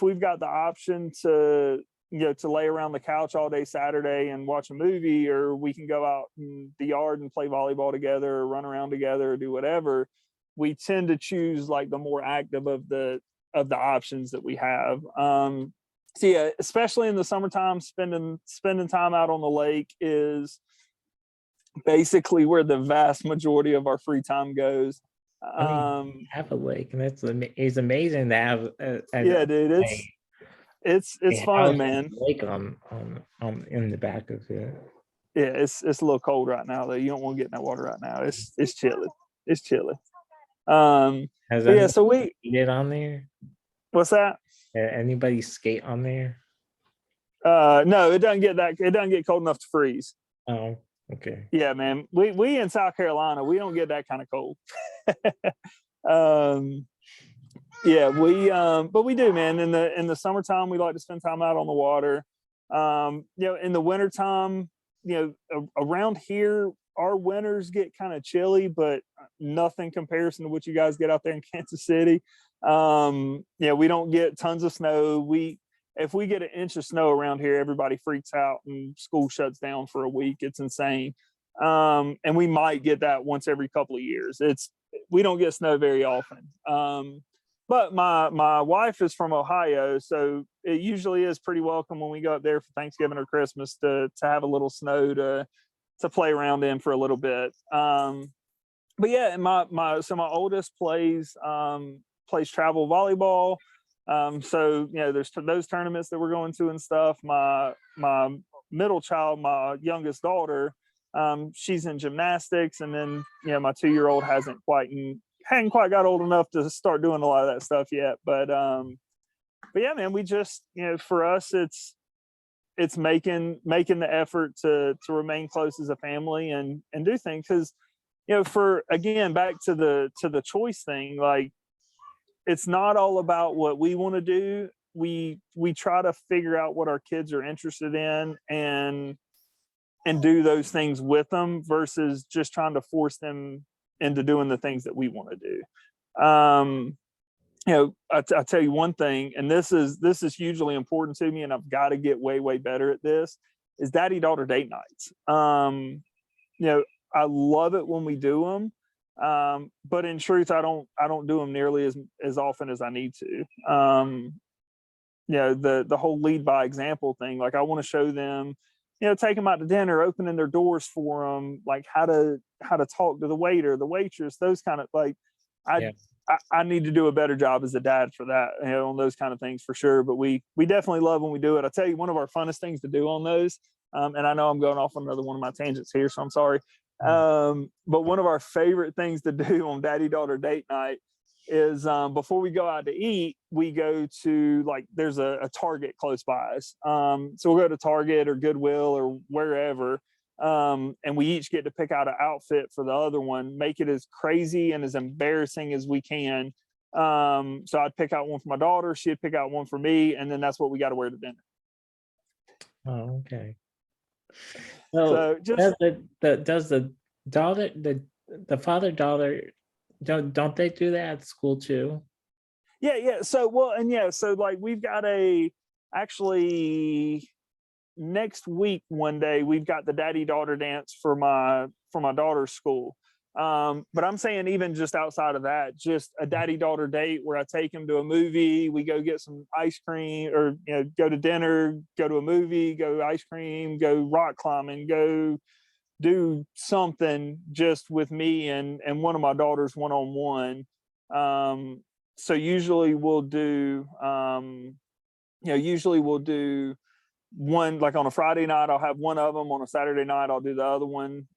we've got the option to lay around the couch all day Saturday and watch a movie, or we can go out in the yard and play volleyball together or run around together or do whatever, we tend to choose like the more active of the options that we have. So yeah, especially in the summertime, spending time out on the lake is basically where the vast majority of our free time goes. Have a lake, and it's amazing to have. Yeah, dude, it's fun, man. Lake on in the back of it. Yeah, it's a little cold right now though. You don't want to get in that water right now. It's chilly. It's chilly. So we get on there. What's that? Anybody skate on there? No, it doesn't get cold enough to freeze. Oh, okay. Yeah, man. We in South Carolina, we don't get that kind of cold. But we do, man. In the summertime, we like to spend time out on the water. In the wintertime, around here, our winters get kind of chilly, but nothing comparison to what you guys get out there in Kansas City. We don't get tons of snow. If we get an inch of snow around here, everybody freaks out and school shuts down for a week. It's insane. And we might get that once every couple of years. We don't get snow very often. But my wife is from Ohio, so it usually is pretty welcome when we go up there for Thanksgiving or Christmas to have a little snow to play around in for a little bit. But yeah, and my oldest plays travel volleyball. So there's those tournaments that we're going to and stuff. My middle child, my youngest daughter, she's in gymnastics, and then my 2-year-old hadn't quite got old enough to start doing a lot of that stuff yet. But yeah, man, we just for us it's making the effort to remain close as a family and do things, because for again back to the choice thing, like it's not all about what we want to do. We try to figure out what our kids are interested in and do those things with them versus just trying to force them into doing the things that we want to do. I tell you one thing, and this is hugely important to me, and I've got to get way better at this, is daddy daughter date nights. I love it when we do them. But in truth, I don't do them nearly as often as I need to. The whole lead by example thing, like I want to show them, take them out to dinner, opening their doors for them, like how to talk to the waiter, the waitress, those kind of like, I need to do a better job as a dad for that, on those kind of things for sure. But we definitely love when we do it. I tell you, one of our funnest things to do on those, and I know I'm going off on another one of my tangents here, so I'm sorry. But one of our favorite things to do on daddy daughter date night is before we go out to eat, we go to, like, there's a Target close by us. So we'll go to Target or Goodwill or wherever. And we each get to pick out an outfit for the other one, make it as crazy and as embarrassing as we can. So I'd pick out one for my daughter, she'd pick out one for me, and then that's what we got to wear to dinner. Oh, okay. So just does the daughter, the father daughter, don't they do that at school too? Yeah. So like we've got actually next week one day we've got the daddy daughter dance for my daughter's school. But I'm saying even just outside of that, just a daddy daughter date where I take him to a movie, we go get some ice cream, or go to dinner, go to a movie, go ice cream, go rock climbing, go do something just with me and one of my daughters one-on-one. So usually we'll do one, like on a Friday night I'll have one of them, on a Saturday night I'll do the other one,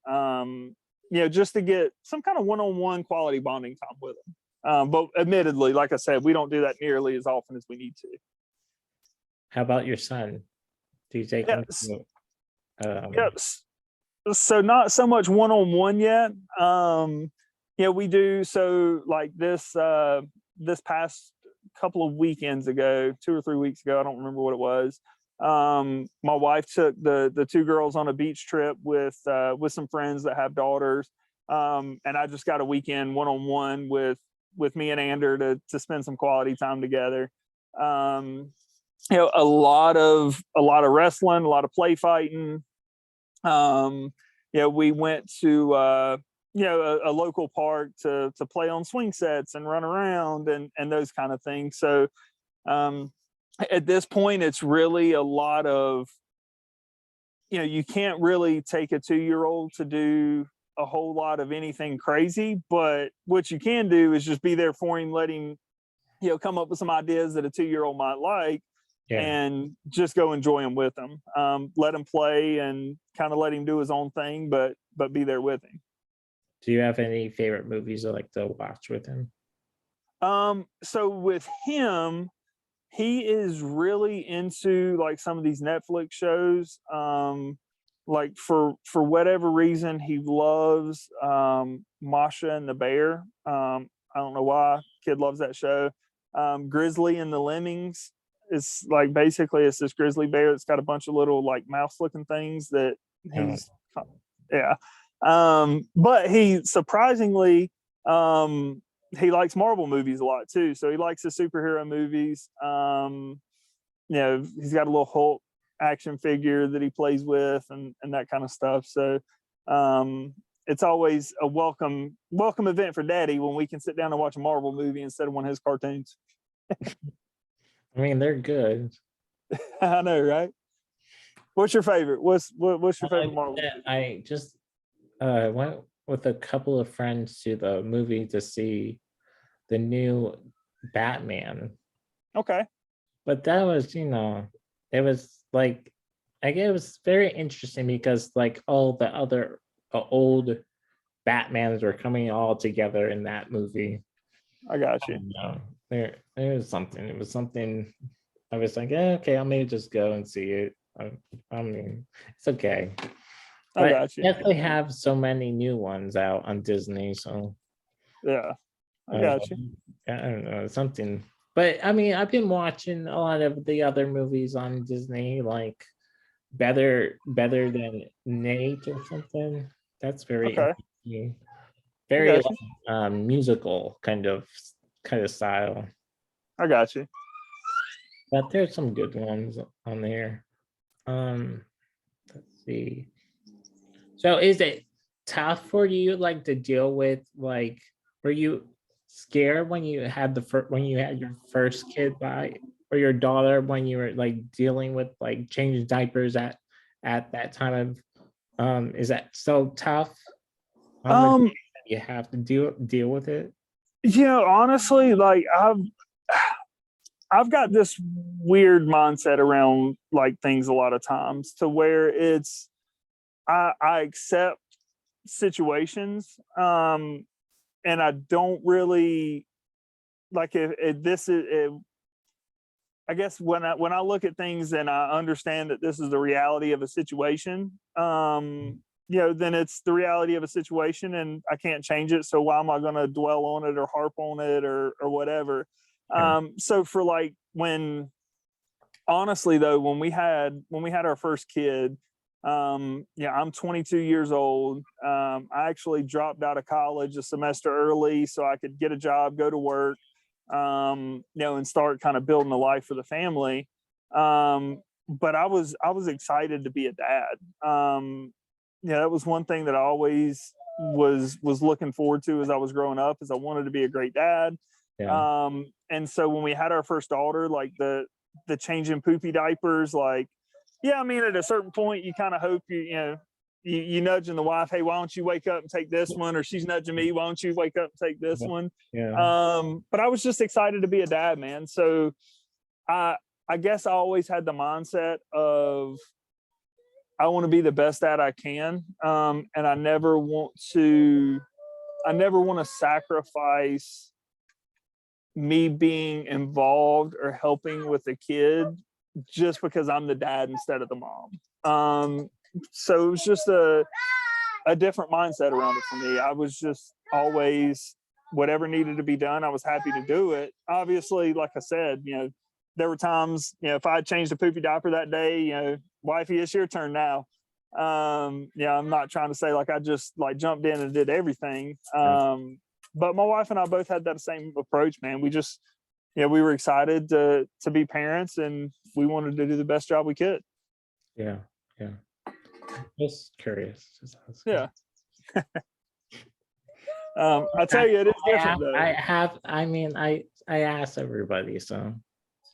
just to get some kind of one-on-one quality bonding time with them. But admittedly, like I said, we don't do that nearly as often as we need to. How about your son? Do you take him to, Yes. So not so much one-on-one yet. We do. So like this past couple of weekends ago, 2 or 3 weeks ago, I don't remember what it was. My wife took the two girls on a beach trip with some friends that have daughters. And I just got a weekend one-on-one with me and Ander to spend some quality time together. A lot of wrestling, a lot of play fighting. We went to a local park to play on swing sets and run around and those kind of things. So at this point, it's really a lot of, you can't really take a 2-year-old to do a whole lot of anything crazy, but what you can do is just be there for him, let him, come up with some ideas that a 2-year-old might like. Yeah. And just go enjoy them with him. Let him play and kind of let him do his own thing, but be there with him. Do you have any favorite movies you like to watch with him? So with him, he is really into like some of these Netflix shows. Like for whatever reason, he loves Masha and the Bear. I don't know why. Kid loves that show. Grizzly and the Lemmings. It's like basically it's this grizzly bear that's got a bunch of little like mouse looking things that he's but he surprisingly he likes Marvel movies a lot too. So he likes the superhero movies. He's got a little Hulk action figure that he plays with and that kind of stuff. So it's always a welcome event for daddy when we can sit down and watch a Marvel movie instead of one of his cartoons. I mean, they're good. I know, right? What's your favorite? What's your favorite Marvel? I just went with a couple of friends to the movie to see the new Batman. Okay. But that was, it was like, I guess it was very interesting because like all the other old Batmans were coming all together in that movie. I got you. There was something. It was something. I was like, okay, I may just go and see it. I mean, it's okay. I got you. Definitely have so many new ones out on Disney. So yeah, I got you. I don't know, something. But I mean, I've been watching a lot of the other movies on Disney, like Better Than Nate or something. That's very interesting. Very musical kind of style. I got you. But there's some good ones on there. Let's see. So is it tough for you like to deal with, like, were you scared when you had your first kid by, or your daughter, when you were like dealing with like changing diapers at that time of, is that so tough on the Um, days that you have to deal with it? honestly, like I've got this weird mindset around like things a lot of times to where it's I accept situations, and I don't really like if this is I guess when I look at things and I understand that this is the reality of a situation, then it's the reality of a situation and I can't change it. So why am I going to dwell on it or harp on it or whatever? Yeah. So for like honestly though, when we had our first kid, I'm 22 years old. I actually dropped out of college a semester early so I could get a job, go to work, and start kind of building a life for the family. But I was excited to be a dad. That was one thing that I always was looking forward to as I was growing up, is I wanted to be a great dad. Yeah. And so when we had our first daughter, like the changing poopy diapers, like, yeah, I mean, at a certain point, you kind of hope you nudging the wife, hey, why don't you wake up and take this one? Or she's nudging me, why don't you wake up and take this one? Yeah. But I was just excited to be a dad, man. So I guess I always had the mindset of I want to be the best dad I can. And I never want to sacrifice me being involved or helping with the kid just because I'm the dad instead of the mom. So it was just a different mindset around it for me. I was just always, whatever needed to be done, I was happy to do it. Obviously, like I said, there were times, if I had changed a poopy diaper that day, wifey, it's your turn now. I'm not trying to say like I just like jumped in and did everything. But my wife and I both had that same approach, man. We just, we were excited to be parents and we wanted to do the best job we could. Yeah. Just curious. Yeah. I tell you, it is different though. I ask everybody, so.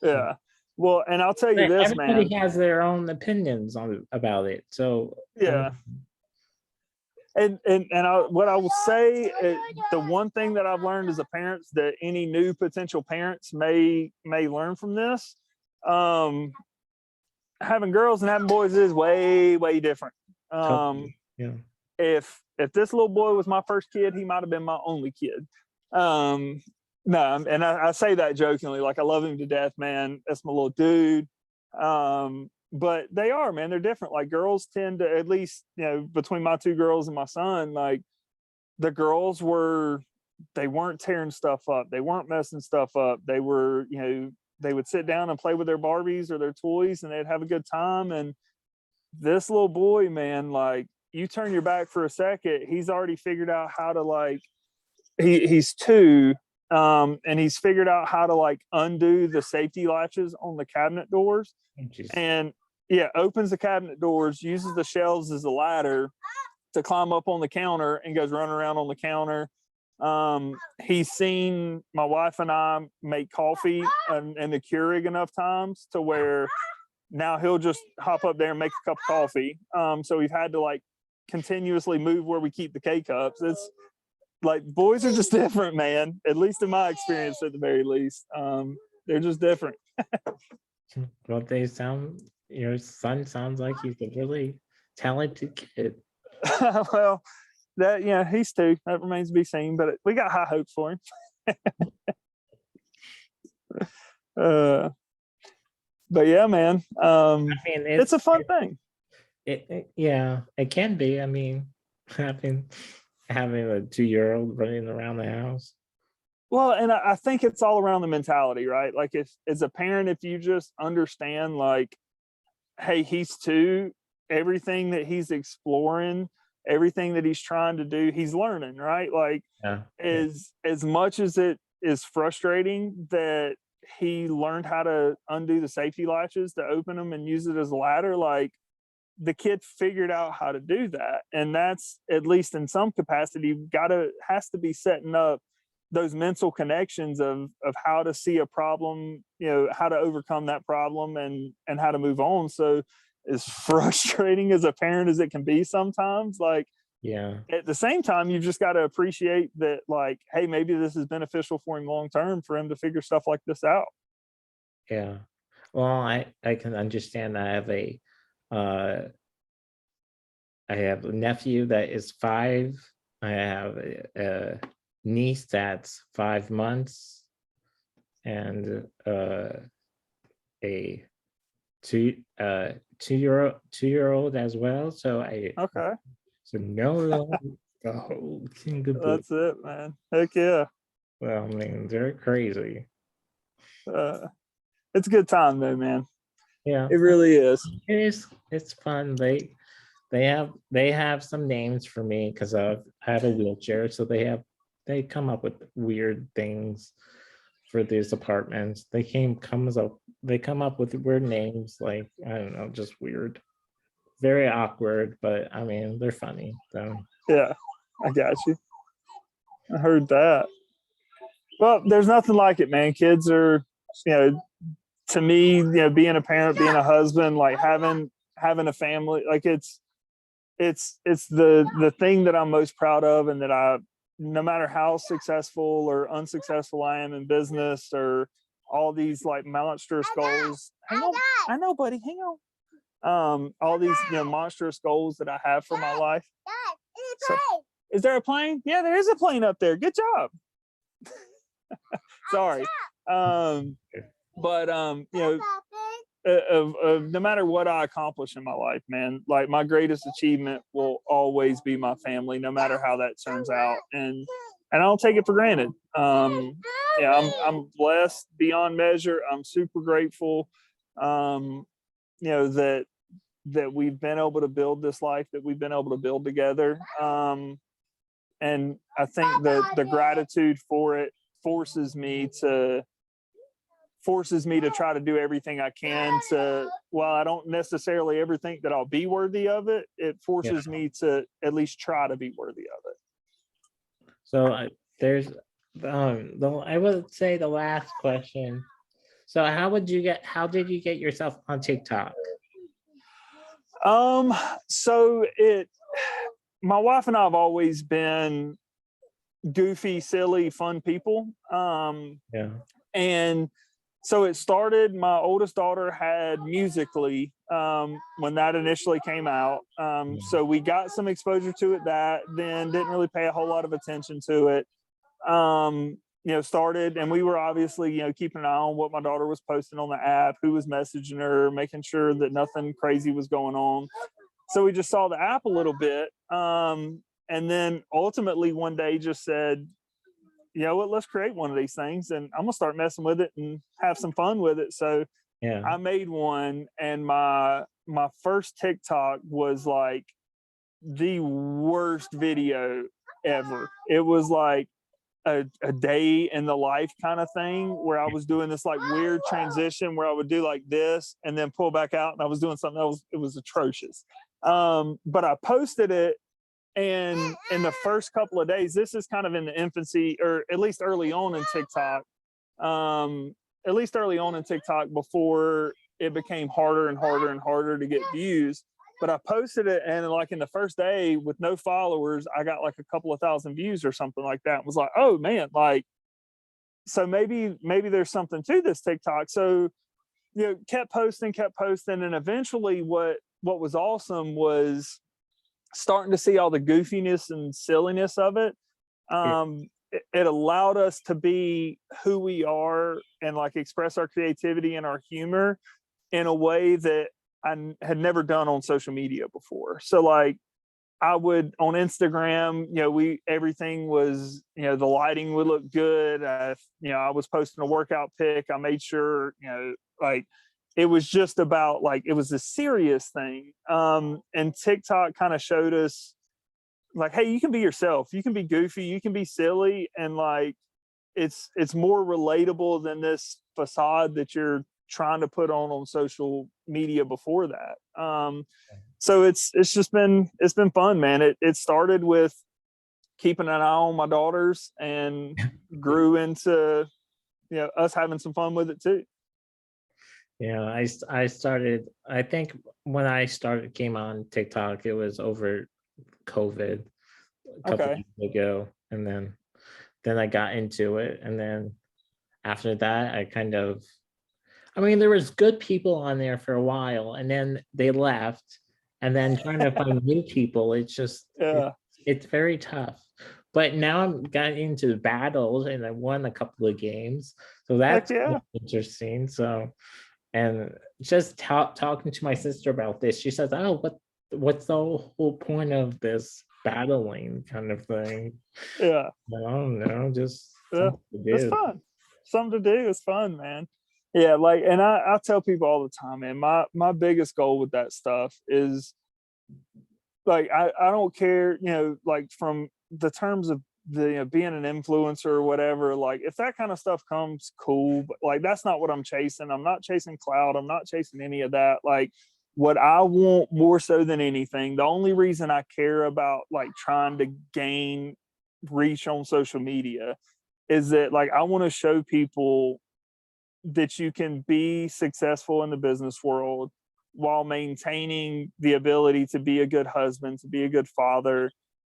Yeah. Well, and I'll tell you this, everybody man. has their own opinions about it. So yeah. What I will say, the one thing that I've learned as a parent that any new potential parents may learn from this, having girls and having boys is way, way different. totally. Yeah. If this little boy was my first kid, he might have been my only kid. No, and I say that jokingly, like I love him to death, man. That's my little dude. But they are, man, they're different. Like girls tend to, at least, between my two girls and my son, like the girls they weren't tearing stuff up. They weren't messing stuff up. They were, they would sit down and play with their Barbies or their toys and they'd have a good time. And this little boy, man, like you turn your back for a second, he's already figured out how to like, he's 2. And he's figured out how to like undo the safety latches on the cabinet doors. And opens the cabinet doors, uses the shelves as a ladder to climb up on the counter and goes running around on the counter. He's seen my wife and I make coffee in the Keurig enough times to where now he'll just hop up there and make a cup of coffee. So we've had to like continuously move where we keep the K-cups. It's like boys are just different, man. At least in my experience, at the very least, they're just different. Well, your son sounds like he's a really talented kid. Well, he's 2. That remains to be seen, but we got high hopes for him. But yeah, man. It's a fun thing. It can be. I mean, having a 2-year-old running around the house. Well, and I think it's all around the mentality, right? Like if as a parent, if you just understand like, hey, he's 2, everything that he's exploring, everything that he's trying to do, he's learning, right? Like as much as it is frustrating that he learned how to undo the safety latches to open them and use it as a ladder. Like, the kid figured out how to do that. And that's, at least in some capacity, has to be setting up those mental connections of how to see a problem, how to overcome that problem and how to move on. So as frustrating as a parent as it can be sometimes, like, Yeah. at the same time, you've just got to appreciate that, like, hey, maybe this is beneficial for him long term for him to figure stuff like this out. Yeah. Well, I can understand. Uh I have a nephew that is 5. I have a niece that's 5 months, and a 2-year-old as well. So Okay. no, the whole king of That's it, man. Heck yeah. well, I mean, they're crazy. It's a good time though, man. Yeah, It really is. it's fun. They have some names for me because I have a wheelchair, so they come up with weird things for these apartments. They come up with weird names, like, I don't know, just weird, very awkward, but I mean, they're funny. So Yeah, I got you. I heard that. Well, there's nothing like it, man. Kids are, to me, being a parent, being a husband, like having a family, like it's the thing that I'm most proud of, and that no matter how successful or unsuccessful I am in business, or all these like monstrous goals. Hang on, I know, buddy. Hang on. All these monstrous goals that I have for my life. So, is there a plane? Yeah, there is a plane up there. Good job. Sorry. But no matter what I accomplish in my life, man, like, my greatest achievement will always be my family, no matter how that turns out, and I don't take it for granted. I'm blessed beyond measure. I'm super grateful, that we've been able to build this life that we've been able to build together. And I think the gratitude for it forces me to try to do everything I can to, while I don't necessarily ever think that I'll be worthy of it, it forces me to at least try to be worthy of it. So there's I would say the last question. So how did you get yourself on TikTok? So my wife and I have always been goofy, silly, fun people. Yeah. And so it started, my oldest daughter had Musically when that initially came out. So we got some exposure to it, then didn't really pay a whole lot of attention to it. Started, and we were obviously, keeping an eye on what my daughter was posting on the app, who was messaging her, making sure that nothing crazy was going on. So we just saw the app a little bit. And then ultimately one day just said, let's create one of these things, and I'm gonna start messing with it and have some fun with it. So I made one, and my first TikTok was like the worst video ever. It was like a day in the life kind of thing, where I was doing this like weird transition where I would do like this and then pull back out, and I was doing something else. It was atrocious. But I posted it, and in the first couple of days, this is kind of in the infancy, or at least early on in TikTok, before it became harder and harder and harder to get views. But I posted it, and like in the first day with no followers, I got like a couple of thousand views or something like that. It was like, oh man, like, so maybe there's something to this TikTok. So, kept posting, and eventually what was awesome was starting to see all the goofiness and silliness of it. It allowed us to be who we are and like express our creativity and our humor in a way that I had never done on social media before. So like, I would, on Instagram, everything was, the lighting would look good. I was posting a workout pic. I made sure, like, it was just about like, it was a serious thing. And TikTok kind of showed us like, hey, you can be yourself. You can be goofy. You can be silly. And like, it's more relatable than this facade that you're trying to put on social media before that. So it's been fun, man. It started with keeping an eye on my daughters and grew into, you know, us having some fun with it too. Yeah, I started, I think when I came on TikTok, it was over COVID a couple Okay. years ago, and then I got into it, and then after that I kind of, I mean, there was good people on there for a while, and then they left, and then trying to find new people, it's just Yeah. it's very tough. But now I'm got into battles, and I won a couple of games, so that's yeah. interesting. So, and just talking to my sister about this, she says, "Oh, what's the whole point of this battling kind of thing?" Yeah. I don't know, just Yeah. something to It's do. fun. Something to do. It's fun, man. Yeah, like, and I tell people all the time, man, my biggest goal with that stuff is, like, I don't care, you know, like, from the terms of the, you know, being an influencer or whatever, like, if that kind of stuff comes, cool, but like, that's not what I'm chasing. I'm not chasing cloud. I'm not chasing any of that. Like, what I want more so than anything, the only reason I care about, like, trying to gain reach on social media is that, like, I want to show people that you can be successful in the business world while maintaining the ability to be a good husband, to be a good father,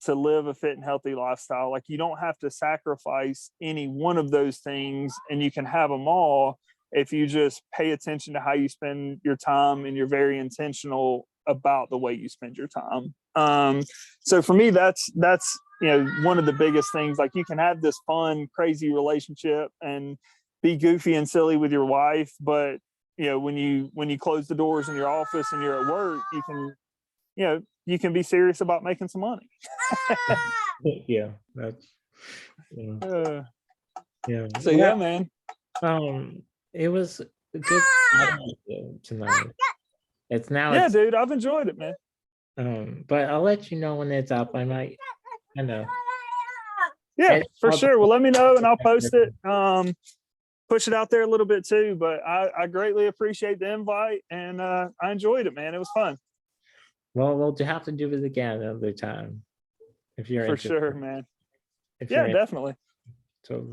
to live a fit and healthy lifestyle. Like, you don't have to sacrifice any one of those things, and you can have them all if you just pay attention to how you spend your time and you're very intentional about the way you spend your time. So for me, that's you know, one of the biggest things. Like, you can have this fun, crazy relationship and be goofy and silly with your wife, but, you know, when you close the doors in your office and you're at work, you can, you know, you can be serious about making some money. Yeah, that's yeah. So yeah, man. It was a good chatting with you tonight. It's now Yeah, it's dude, I've enjoyed it, man. but I'll let you know when it's up. I might kind of Yeah, for sure. Well, let me know and I'll post it. Push it out there a little bit too. But I greatly appreciate the invite, and I enjoyed it, man. It was fun. Well, we'll have to do it again another time if you're For interested. sure, man. If Yeah, you're definitely. so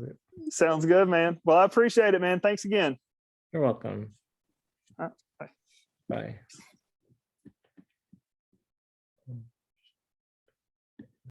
Sounds good, man. Well, I appreciate it, man. Thanks again. you're welcome. Bye. Bye.